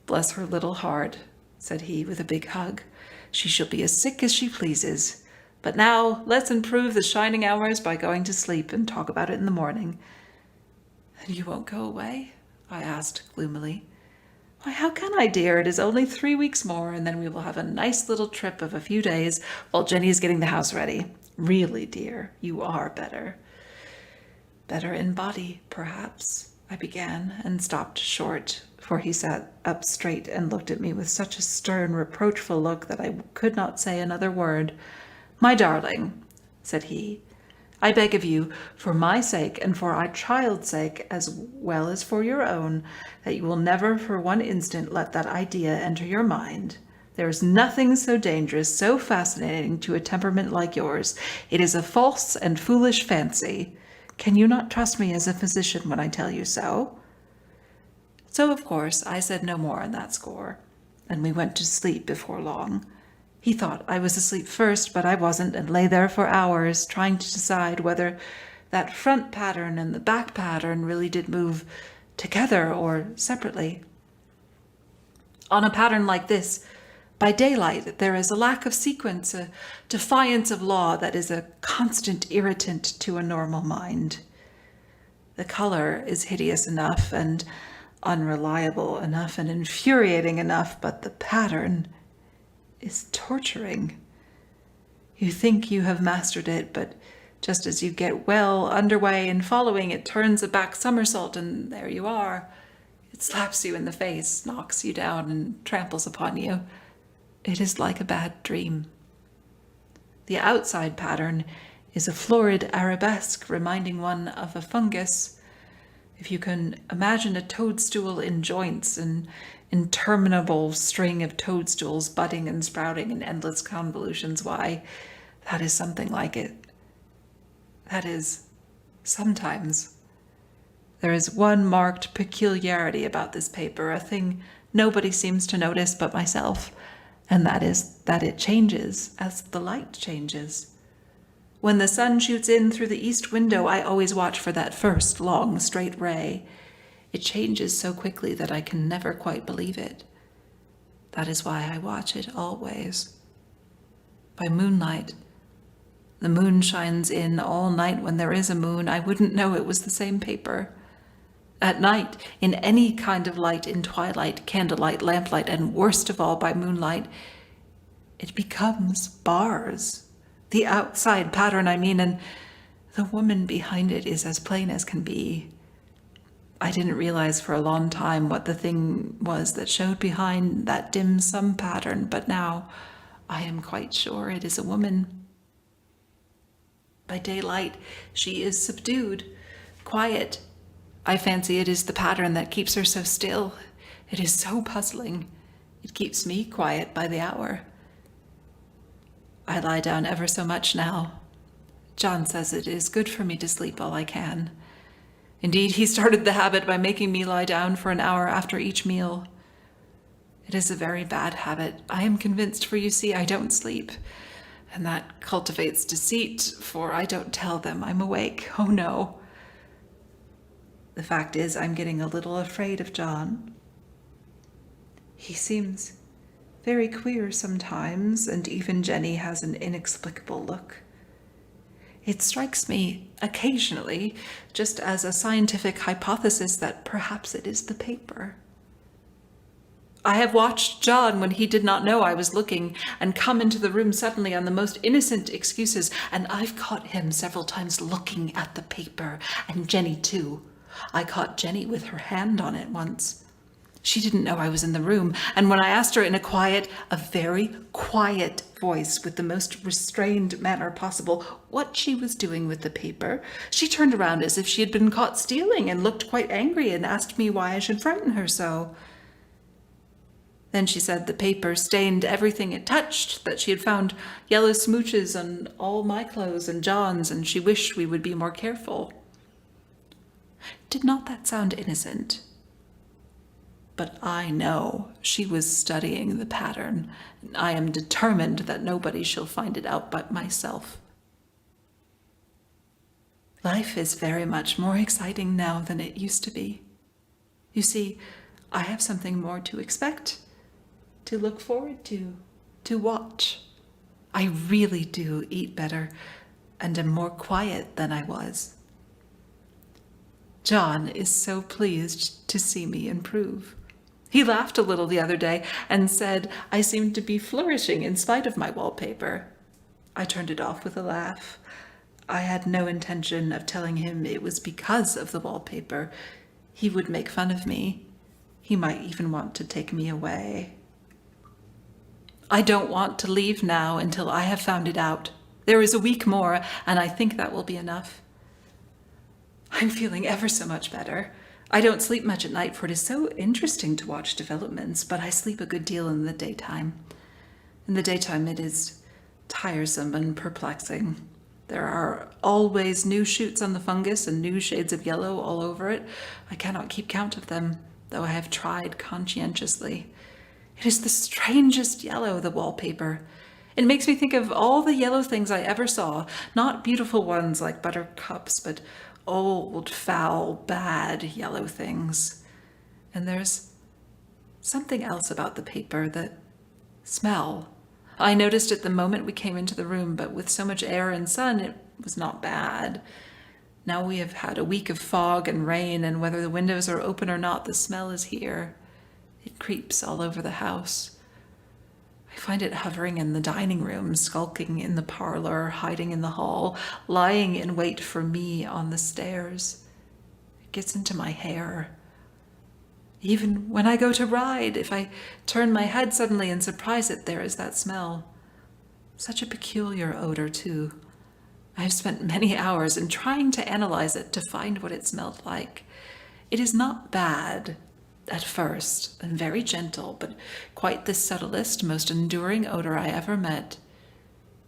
Speaker 6: "Bless her little heart," said he with a big hug. "She shall be as sick as she pleases. But now let's improve the shining hours by going to sleep and talk about it in the morning." "And you won't go away?" I asked gloomily. "Why, how can I, dear? It is only 3 weeks more, and then we will have a nice little trip of a few days while Jenny is getting the house ready. Really, dear, you are better." "Better in body, perhaps," I began, and stopped short, for he sat up straight and looked at me with such a stern, reproachful look that I could not say another word. "My darling," said he, "I beg of you, for my sake and for our child's sake, as well as for your own, that you will never for one instant let that idea enter your mind. There is nothing so dangerous, so fascinating to a temperament like yours. It is a false and foolish fancy. Can you not trust me as a physician when I tell you so?" So, of course, I said no more on that score, and we went to sleep before long. He thought I was asleep first, but I wasn't, and lay there for hours, trying to decide whether that front pattern and the back pattern really did move together or separately. On a pattern like this, by daylight, there is a lack of sequence, a defiance of law that is a constant irritant to a normal mind. The color is hideous enough and unreliable enough and infuriating enough, but the pattern is torturing. You think you have mastered it, but just as you get well underway in following, it turns a back somersault, and there you are. It slaps you in the face, knocks you down, and tramples upon you. It is like a bad dream. The outside pattern is a florid arabesque reminding one of a fungus. If you can imagine a toadstool in joints, an interminable string of toadstools budding and sprouting in endless convolutions, why, that is something like it. That is, sometimes. There is one marked peculiarity about this paper, a thing nobody seems to notice but myself, and that is that it changes as the light changes. When the sun shoots in through the east window, I always watch for that first long, straight ray. It changes so quickly that I can never quite believe it. That is why I watch it always. By moonlight, the moon shines in all night when there is a moon. I wouldn't know it was the same paper. At night, in any kind of light, in twilight, candlelight, lamplight, and worst of all by moonlight, it becomes bars. The outside pattern, I mean, and the woman behind it is as plain as can be. I didn't realize for a long time what the thing was that showed behind that dim sum pattern, but now I am quite sure it is a woman. By daylight, she is subdued, quiet. I fancy it is the pattern that keeps her so still. It is so puzzling. It keeps me quiet by the hour. I lie down ever so much now. John says it is good for me to sleep all I can. Indeed, he started the habit by making me lie down for an hour after each meal. It is a very bad habit, I am convinced, for you see, I don't sleep. And that cultivates deceit, for I don't tell them I'm awake. Oh no. The fact is, I'm getting a little afraid of John. He seems very queer sometimes, and even Jenny has an inexplicable look. It strikes me occasionally, just as a scientific hypothesis, that perhaps it is the paper. I have watched John when he did not know I was looking and come into the room suddenly on the most innocent excuses, and I've caught him several times looking at the paper, and Jenny too. I caught Jenny with her hand on it once. She didn't know I was in the room, and when I asked her in a very quiet voice with the most restrained manner possible what she was doing with the paper, she turned around as if she had been caught stealing and looked quite angry and asked me why I should frighten her so. Then she said the paper stained everything it touched, that she had found yellow smooches on all my clothes and John's, and she wished we would be more careful. Did not that sound innocent? But I know she was studying the pattern, and I am determined that nobody shall find it out but myself. Life is very much more exciting now than it used to be. You see, I have something more to expect, to look forward to watch. I really do eat better and am more quiet than I was. John is so pleased to see me improve. He laughed a little the other day and said I seemed to be flourishing in spite of my wallpaper. I turned it off with a laugh. I had no intention of telling him it was because of the wallpaper. He would make fun of me. He might even want to take me away. I don't want to leave now until I have found it out. There is a week more, and I think that will be enough. I'm feeling ever so much better. I don't sleep much at night, for it is so interesting to watch developments, but I sleep a good deal in the daytime. In the daytime it is tiresome and perplexing. There are always new shoots on the fungus and new shades of yellow all over it. I cannot keep count of them, though I have tried conscientiously. It is the strangest yellow, the wallpaper. It makes me think of all the yellow things I ever saw, not beautiful ones like buttercups, but old, foul, bad yellow things. And there's something else about the paper, the smell. I noticed it the moment we came into the room, but with so much air and sun, it was not bad. Now we have had a week of fog and rain, and whether the windows are open or not, the smell is here. It creeps all over the house. I find it hovering in the dining room, skulking in the parlor, hiding in the hall, lying in wait for me on the stairs. It gets into my hair. Even when I go to ride, if I turn my head suddenly and surprise it, there is that smell. Such a peculiar odor, too. I have spent many hours in trying to analyze it, to find what it smelled like. It is not bad at first, and very gentle, but quite the subtlest, most enduring odor I ever met.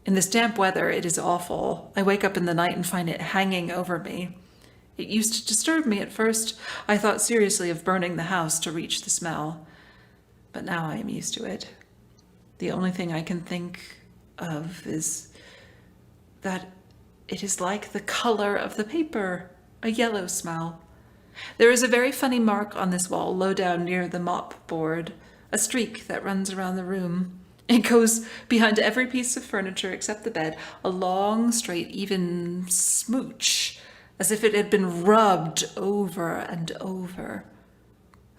Speaker 6: In this damp weather, it is awful. I wake up in the night and find it hanging over me. It used to disturb me at first. I thought seriously of burning the house to reach the smell, but now I am used to it. The only thing I can think of is that it is like the color of the paper, a yellow smell. There is a very funny mark on this wall, low down near the mop board, a streak that runs around the room. It goes behind every piece of furniture except the bed, a long, straight, even smooch, as if it had been rubbed over and over.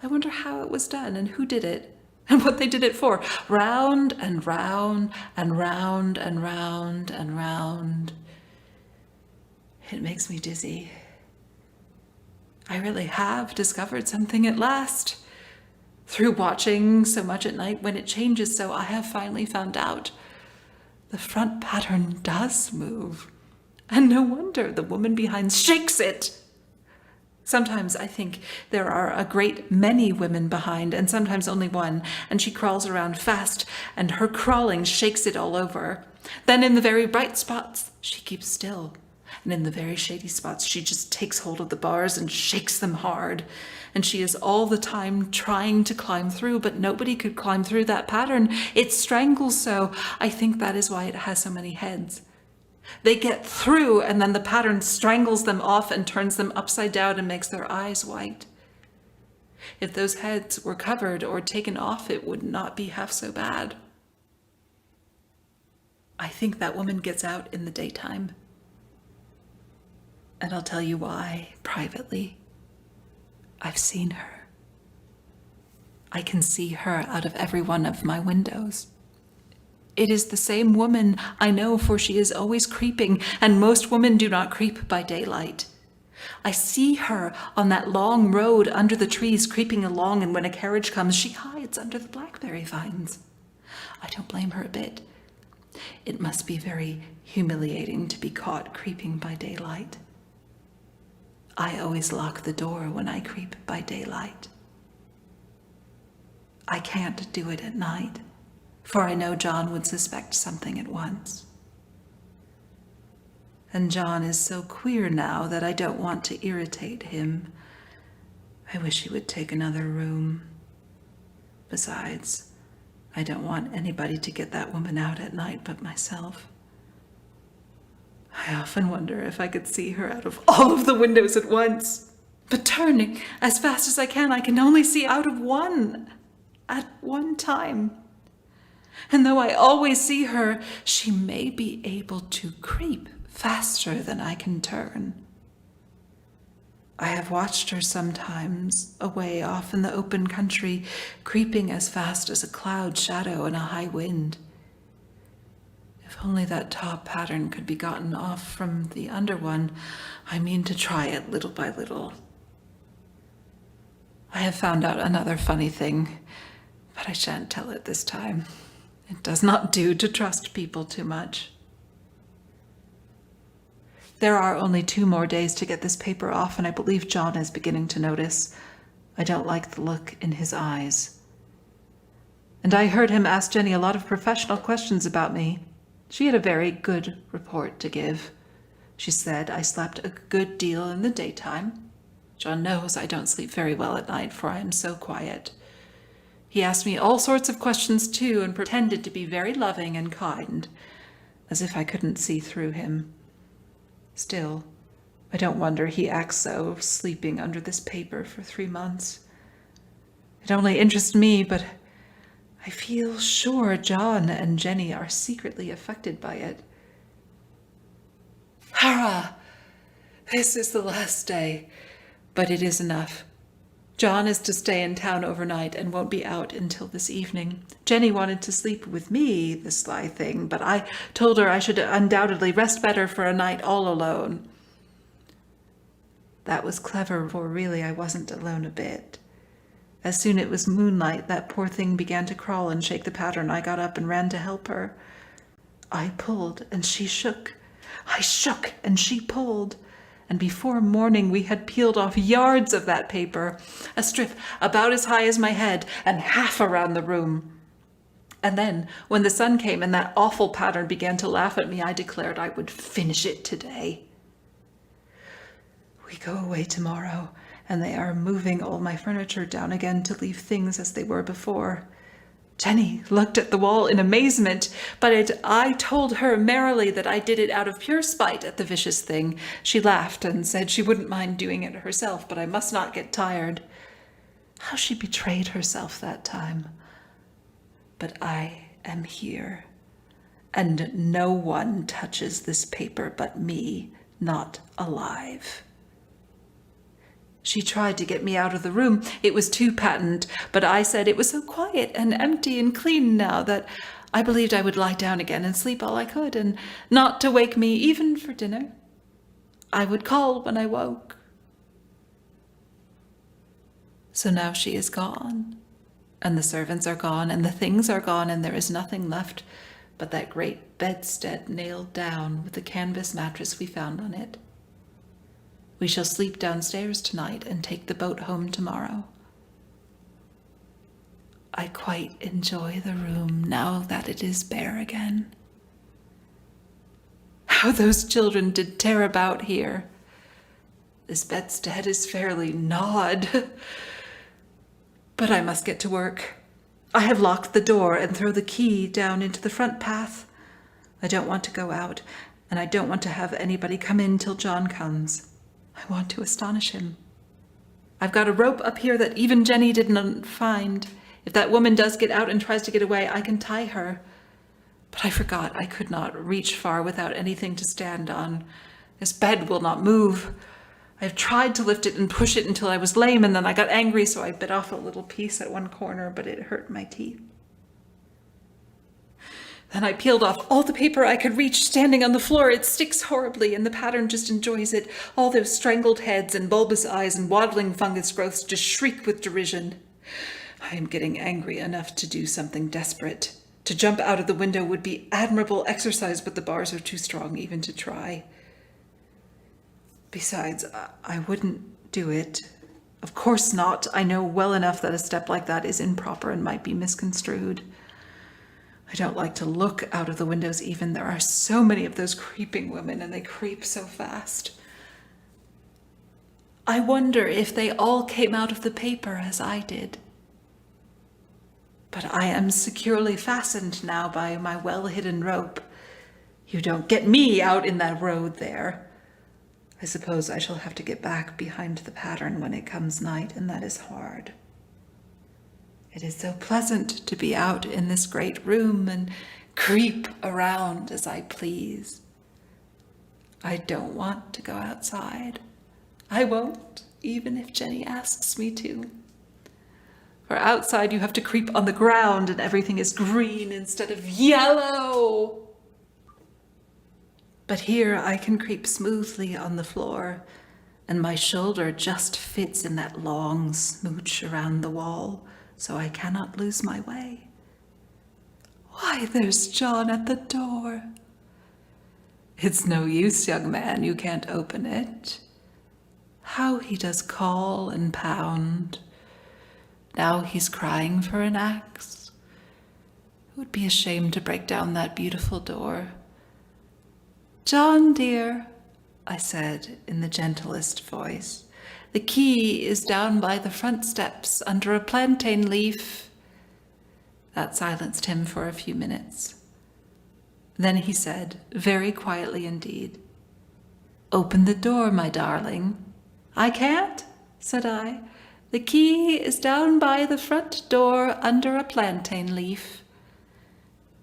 Speaker 6: I wonder how it was done and who did it and what they did it for. Round and round and round and round and round. It makes me dizzy. I really have discovered something at last. Through watching so much at night when it changes so, I have finally found out. The front pattern does move. And no wonder the woman behind shakes it. Sometimes I think there are a great many women behind, and sometimes only one, and she crawls around fast, and her crawling shakes it all over. Then in the very bright spots, she keeps still. And in the very shady spots, she just takes hold of the bars and shakes them hard. And she is all the time trying to climb through, but nobody could climb through that pattern. It strangles so. I think that is why it has so many heads. They get through, and then the pattern strangles them off and turns them upside down and makes their eyes white. If those heads were covered or taken off, it would not be half so bad. I think that woman gets out in the daytime. And I'll tell you why, privately. I've seen her. I can see her out of every one of my windows. It is the same woman I know, for she is always creeping, and most women do not creep by daylight. I see her on that long road under the trees creeping along, and when a carriage comes, she hides under the blackberry vines. I don't blame her a bit. It must be very humiliating to be caught creeping by daylight. I always lock the door when I creep by daylight. I can't do it at night, for I know John would suspect something at once. And John is so queer now that I don't want to irritate him. I wish he would take another room. Besides, I don't want anybody to get that woman out at night but myself. I often wonder if I could see her out of all of the windows at once. But turning as fast as I can only see out of one at one time. And though I always see her, she may be able to creep faster than I can turn. I have watched her sometimes away off in the open country, creeping as fast as a cloud shadow in a high wind. If only that top pattern could be gotten off from the under one, I mean to try it little by little. I have found out another funny thing, but I shan't tell it this time. It does not do to trust people too much. There are only 2 more days to get this paper off, and I believe John is beginning to notice. I don't like the look in his eyes. And I heard him ask Jenny a lot of professional questions about me. She had a very good report to give. She said I slept a good deal in the daytime. John knows I don't sleep very well at night, for I am so quiet. He asked me all sorts of questions too, and pretended to be very loving and kind, as if I couldn't see through him. Still, I don't wonder he acts so, sleeping under this paper for 3 months. It only interests me, but I feel sure John and Jenny are secretly affected by it. Hurrah! This is the last day, but it is enough. John is to stay in town overnight and won't be out until this evening. Jenny wanted to sleep with me, the sly thing, but I told her I should undoubtedly rest better for a night all alone. That was clever, for really I wasn't alone a bit. As soon as it was moonlight, that poor thing began to crawl and shake the pattern. I got up and ran to help her. I pulled and she shook. I shook and she pulled. and before morning we had peeled off yards of that paper, a strip about as high as my head and half around the room. And then, when the sun came and that awful pattern began to laugh at me, I declared I would finish it today. We go away tomorrow, and they are moving all my furniture down again to leave things as they were before. Jenny looked at the wall in amazement, but I told her merrily that I did it out of pure spite at the vicious thing. She laughed and said she wouldn't mind doing it herself, but I must not get tired. How she betrayed herself that time. But I am here, and no one touches this paper but me, not alive. She tried to get me out of the room. It was too patent, but I said it was so quiet and empty and clean now that I believed I would lie down again and sleep all I could, and not to wake me even for dinner. I would call when I woke. So now she is gone, and the servants are gone, and the things are gone, and there is nothing left but that great bedstead nailed down with the canvas mattress we found on it. We shall sleep downstairs tonight and take the boat home tomorrow. I quite enjoy the room now that it is bare again. How those children did tear about here. This bedstead is fairly gnawed. But I must get to work. I have locked the door and throw the key down into the front path. I don't want to go out, and I don't want to have anybody come in till John comes. I want to astonish him. I've got a rope up here that even Jenny didn't find. If that woman does get out and tries to get away, I can tie her. But I forgot I could not reach far without anything to stand on. This bed will not move. I have tried to lift it and push it until I was lame, and then I got angry, so I bit off a little piece at one corner, but it hurt my teeth. Then I peeled off all the paper I could reach, standing on the floor. It sticks horribly, and the pattern just enjoys it. All those strangled heads and bulbous eyes and waddling fungus growths just shriek with derision. I am getting angry enough to do something desperate. To jump out of the window would be admirable exercise, but the bars are too strong even to try. Besides, I wouldn't do it. Of course not. I know well enough that a step like that is improper and might be misconstrued. I don't like to look out of the windows even. There are so many of those creeping women, and they creep so fast. I wonder if they all came out of the paper as I did. But I am securely fastened now by my well-hidden rope. You don't get me out in that road there. I suppose I shall have to get back behind the pattern when it comes night, and that is hard. It is so pleasant to be out in this great room and creep around as I please. I don't want to go outside. I won't, even if Jenny asks me to. For outside you have to creep on the ground and everything is green instead of yellow. But here I can creep smoothly on the floor, and my shoulder just fits in that long smooch around the wall, so I cannot lose my way. Why, there's John at the door. It's no use, young man, you can't open it. How he does call and pound. Now he's crying for an axe. It would be a shame to break down that beautiful door. John, dear, I said in the gentlest voice, the key is down by the front steps under a plantain leaf. That silenced him for a few minutes. Then he said, very quietly indeed, open the door, my darling. I can't, said I. The key is down by the front door under a plantain leaf.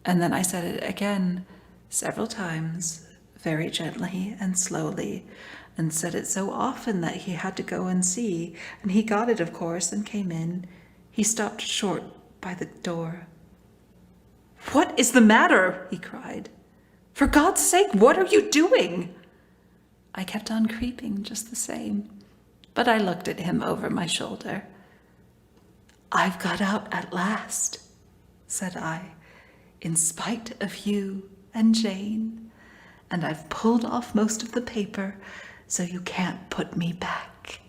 Speaker 6: And then I said it again, several times, very gently and slowly, and said it so often that he had to go and see, and he got it, of course, and came in. He stopped short by the door. What is the matter? He cried. For God's sake, what are you doing? I kept on creeping just the same, but I looked at him over my shoulder. I've got out at last, said I, in spite of you and Jane, and I've pulled off most of the paper, so you can't put me back.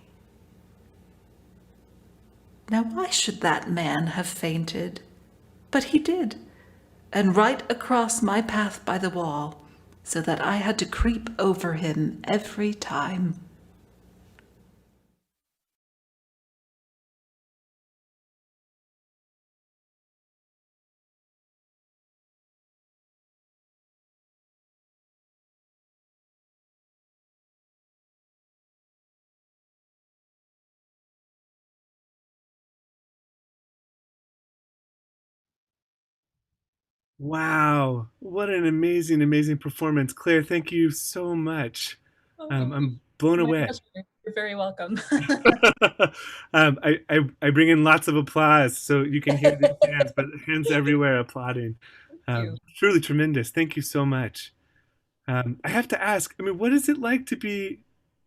Speaker 6: Now why should that man have fainted? But he did, and right across my path by the wall, so that I had to creep over him every time.
Speaker 1: Wow, what an amazing, amazing performance. Claire, thank you so much.
Speaker 5: Oh,
Speaker 1: I'm blown
Speaker 5: my
Speaker 1: away.
Speaker 5: pleasure. You're very welcome.
Speaker 1: I bring in lots of applause so you can hear these hands, but hands everywhere applauding.
Speaker 5: Thank you.
Speaker 1: Truly tremendous. Thank you so much. I have to ask, I mean, what is it like to be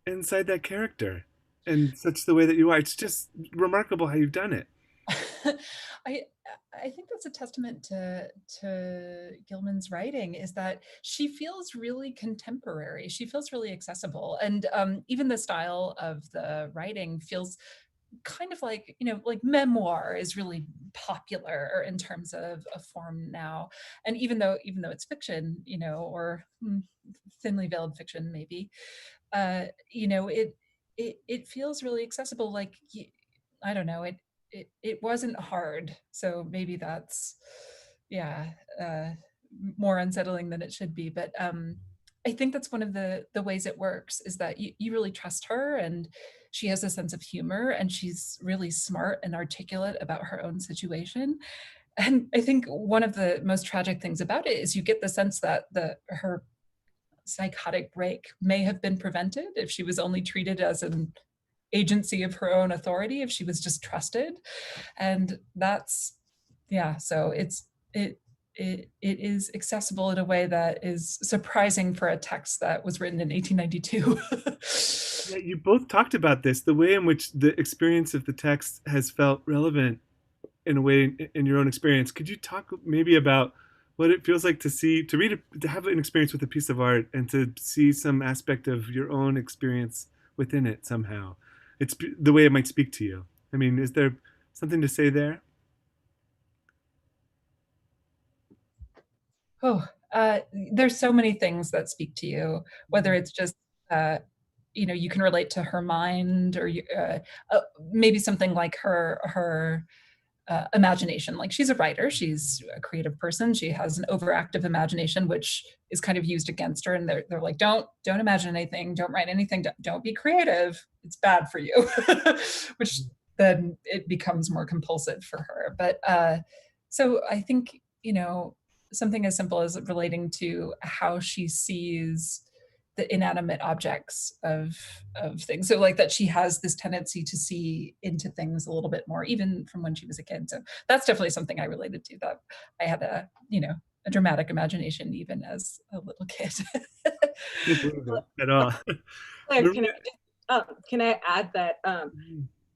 Speaker 1: inside that character in such the way that you are? It's just remarkable how you've done it.
Speaker 5: I I think that's a testament to Gilman's writing, is that she feels really contemporary. She feels really accessible, and even the style of the writing feels kind of like, like memoir is really popular in terms of a form now. And even though it's fiction, or thinly veiled fiction, maybe, it feels really accessible. Like, I don't know, it wasn't hard, so maybe that's, yeah, uh, more unsettling than it should be. But I think that's one of the ways it works, is that you really trust her, and she has a sense of humor, and she's really smart and articulate about her own situation. And I think one of the most tragic things about it is you get the sense that her psychotic break may have been prevented if she was only treated as an agency of her own authority, if she was just trusted. And that's, yeah, so it is accessible in a way that is surprising for a text that was written in 1892.
Speaker 1: Yeah, you both talked about this, the way in which the experience of the text has felt relevant in a way in your own experience. Could you talk maybe about what it feels like to read, to have an experience with a piece of art and to see some aspect of your own experience within it somehow? It's the way it might speak to you. I mean, is there something to say there?
Speaker 5: Oh, there's so many things that speak to you, whether it's just, uh, you can relate to her mind, or maybe something like her imagination. Like, she's a writer, she's a creative person, she has an overactive imagination, which is kind of used against her. And they're like, don't imagine anything, don't write anything, don't be creative, it's bad for you. Which then it becomes more compulsive for her. But so I think, something as simple as relating to how she sees the inanimate objects of things. So, like, that she has this tendency to see into things a little bit more, even from when she was a kid. So that's definitely something I related to, that I had a dramatic imagination even as a little kid.
Speaker 1: Can't believe it at all.
Speaker 4: Claire, can I add that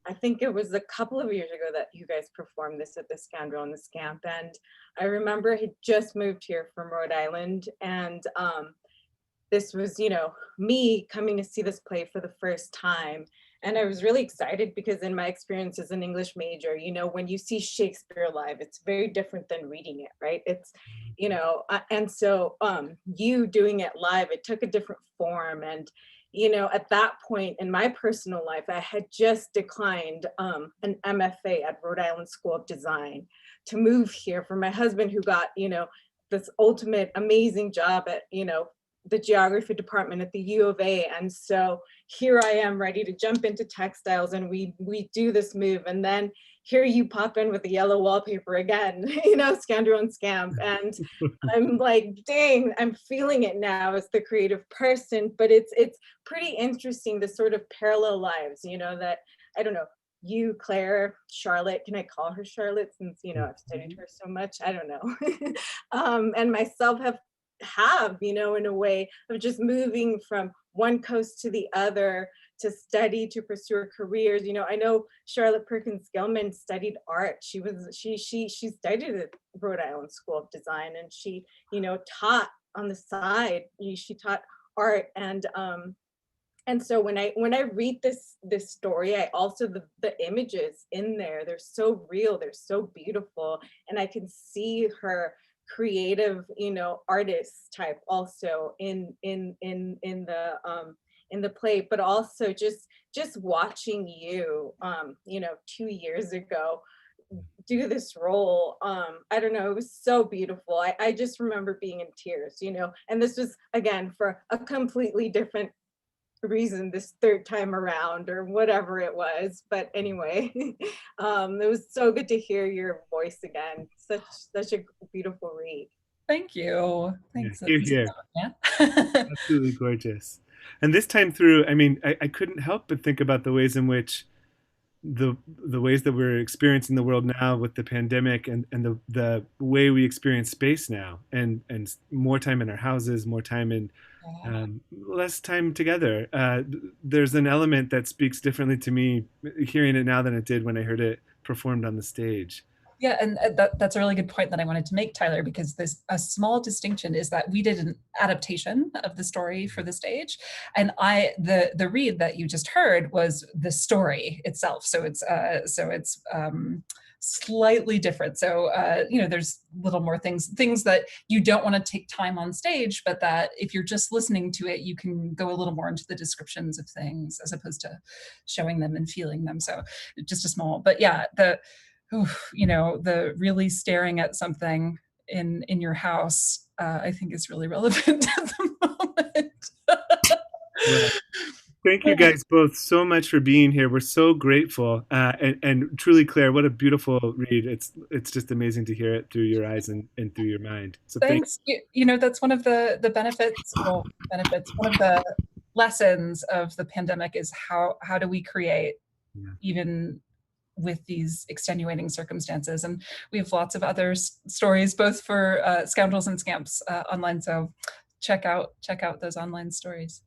Speaker 4: I think it was a couple of years ago that you guys performed this at the Scoundrel and the Scamp, and I remember I had just moved here from Rhode Island, and this was, me coming to see this play for the first time. And I was really excited because in my experience as an English major, when you see Shakespeare live, it's very different than reading it, right? It's, and so you doing it live, it took a different form. And, at that point in my personal life, I had just declined an MFA at Rhode Island School of Design to move here for my husband, who got, this ultimate amazing job at, the geography department at the U of A. And so here I am ready to jump into textiles, and we do this move. And then here you pop in with the Yellow Wallpaper again, Scoundrel and Scamp. And I'm like, dang, I'm feeling it now as the creative person. But it's pretty interesting, the sort of parallel lives, that, I don't know, you, Claire, Charlotte, can I call her Charlotte since, I've studied her so much? I don't know. And myself have, in a way of just moving from one coast to the other to study, to pursue her careers. I know Charlotte Perkins Gilman studied art. She studied at Rhode Island School of Design, and she, taught on the side. She taught art, and And so when I read this story, I also, the images in there, they're so real, they're so beautiful, and I can see her creative, artist type also in the play, but also just watching you, 2 years ago do this role. I don't know, it was so beautiful. I just remember being in tears, and this was again for a completely different reason this third time around or whatever it was. But anyway, it was so good to hear your voice again. Such a beautiful read.
Speaker 5: Thank you.
Speaker 1: Yeah,
Speaker 5: Thanks.
Speaker 1: hear, hear.
Speaker 5: Yeah.
Speaker 1: Absolutely gorgeous. And this time through, I mean, I couldn't help but think about the ways in which the ways that we're experiencing the world now with the pandemic, and the way we experience space now, and more time in our houses, more time in less time together. There's an element that speaks differently to me hearing it now than it did when I heard it performed on the stage.
Speaker 5: Yeah, and that's a really good point that I wanted to make, Tyler, because there's a small distinction is that we did an adaptation of the story for the stage, and the read that you just heard was the story itself. So it's slightly different. So there's little more things that you don't want to take time on stage, but that if you're just listening to it, you can go a little more into the descriptions of things as opposed to showing them and feeling them. So just a small, but yeah, the really staring at something in your house, I think is really relevant at the moment.
Speaker 1: Well, thank you guys both so much for being here. We're so grateful, and truly, Claire, what a beautiful read. It's just amazing to hear it through your eyes and through your mind. So
Speaker 5: thanks. That's one of the benefits. One of the lessons of the pandemic is how do we create even with these extenuating circumstances. And we have lots of other stories, both for Scoundrels and Scamps online. So check out those online stories.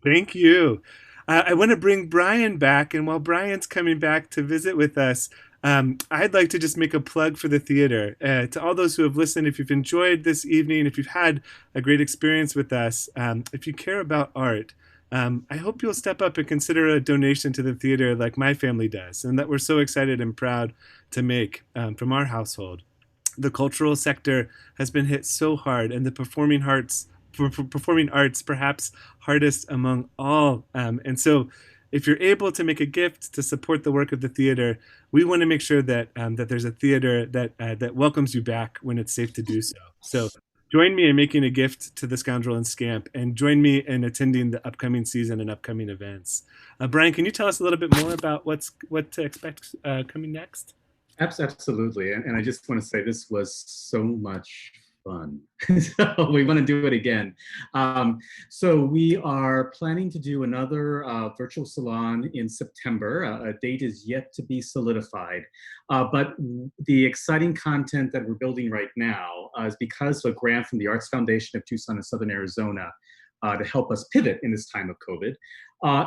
Speaker 1: Thank you. I want to bring Brian back. And while Brian's coming back to visit with us, I'd like to just make a plug for the theater. To all those who have listened, if you've enjoyed this evening, if you've had a great experience with us, if you care about art, I hope you'll step up and consider a donation to the theater like my family does, and that we're so excited and proud to make from our household. The cultural sector has been hit so hard, and the performing arts perhaps hardest among all. And so if you're able to make a gift to support the work of the theater, we want to make sure that that there's a theater that welcomes you back when it's safe to do so. So join me in making a gift to the Scoundrel and Scamp, and join me in attending the upcoming season and upcoming events. Brian, can you tell us a little bit more about what to expect coming next?
Speaker 2: Absolutely, and I just want to say this was so much fun. So we want to do it again. So we are planning to do another virtual salon in September. A date is yet to be solidified. But the exciting content that we're building right now is because of a grant from the Arts Foundation of Tucson and Southern Arizona to help us pivot in this time of COVID.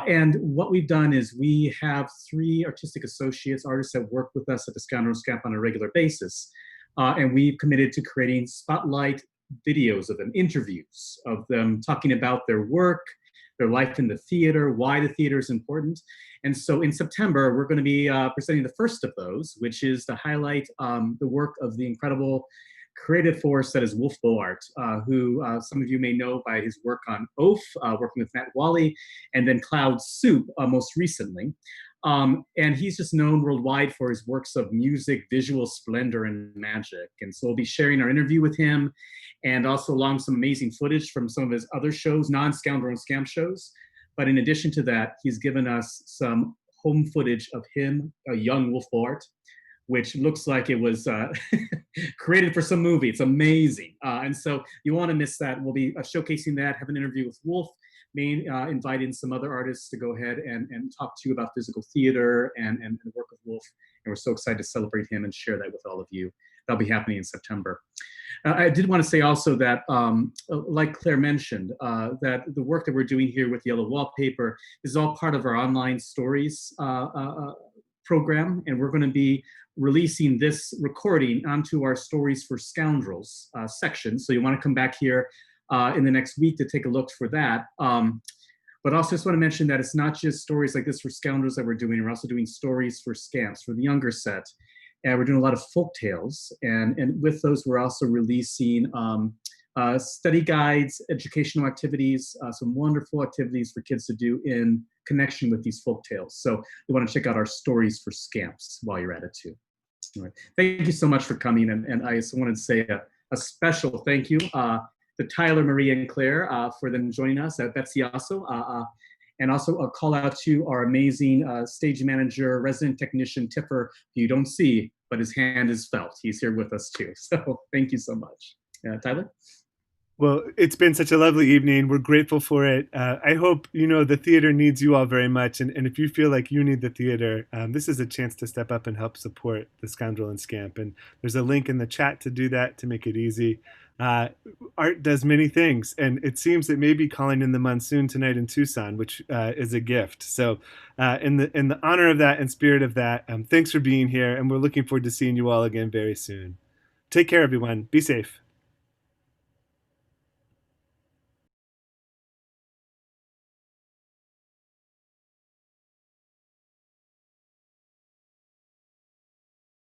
Speaker 2: And what we've done is we have 3 artistic associates, artists that work with us at the Scoundrel and Scamp on a regular basis. And we've committed to creating spotlight videos of them, interviews of them talking about their work, their life in the theater, why the theater is important. And so in September, we're going to be presenting the first of those, which is to highlight the work of the incredible creative force that is Wolf Boart, who some of you may know by his work on Oaf, working with Matt Wally, and then Cloud Soup most recently. And he's just known worldwide for his works of music, visual splendor, and magic. And so we'll be sharing our interview with him, and also along some amazing footage from some of his other shows, non-Scoundrel and Scamp shows. But in addition to that, he's given us some home footage of him, a young Wolf Boart, which looks like it was created for some movie. It's amazing. And so you want to miss that. We'll be showcasing that, have an interview with Wolf, may invite in some other artists to go ahead and talk to you about physical theater and the work of Wolf. And we're so excited to celebrate him and share that with all of you. That'll be happening in September. I did want to say also that, like Claire mentioned, that the work that we're doing here with Yellow Wallpaper is all part of our online stories program, and we're going to be releasing this recording onto our Stories for Scoundrels section. So you want to come back here in the next week to take a look for that. But also just want to mention that it's not just stories like this for scoundrels that we're doing. We're also doing stories for scamps for the younger set. And we're doing a lot of folk tales. And with those, we're also releasing study guides, educational activities, some wonderful activities for kids to do in connection with these folk tales. So you want to check out our stories for scamps while you're at it too. All right. Thank you so much for coming. And I just wanted to say a special thank you to Tyler, Marie, and Claire for them joining us, Betsy also. And also a call out to our amazing stage manager, resident technician, Tipper, who you don't see, but his hand is felt. He's here with us too. So thank you so much. Tyler?
Speaker 1: Well, it's been such a lovely evening. We're grateful for it. I hope, the theater needs you all very much. And if you feel like you need the theater, this is a chance to step up and help support the Scoundrel and Scamp. And there's a link in the chat to do that, to make it easy. Art does many things, and it seems it may be calling in the monsoon tonight in Tucson, which is a gift. So in the honor of that and spirit of that, thanks for being here, and we're looking forward to seeing you all again very soon. Take care, everyone. Be safe.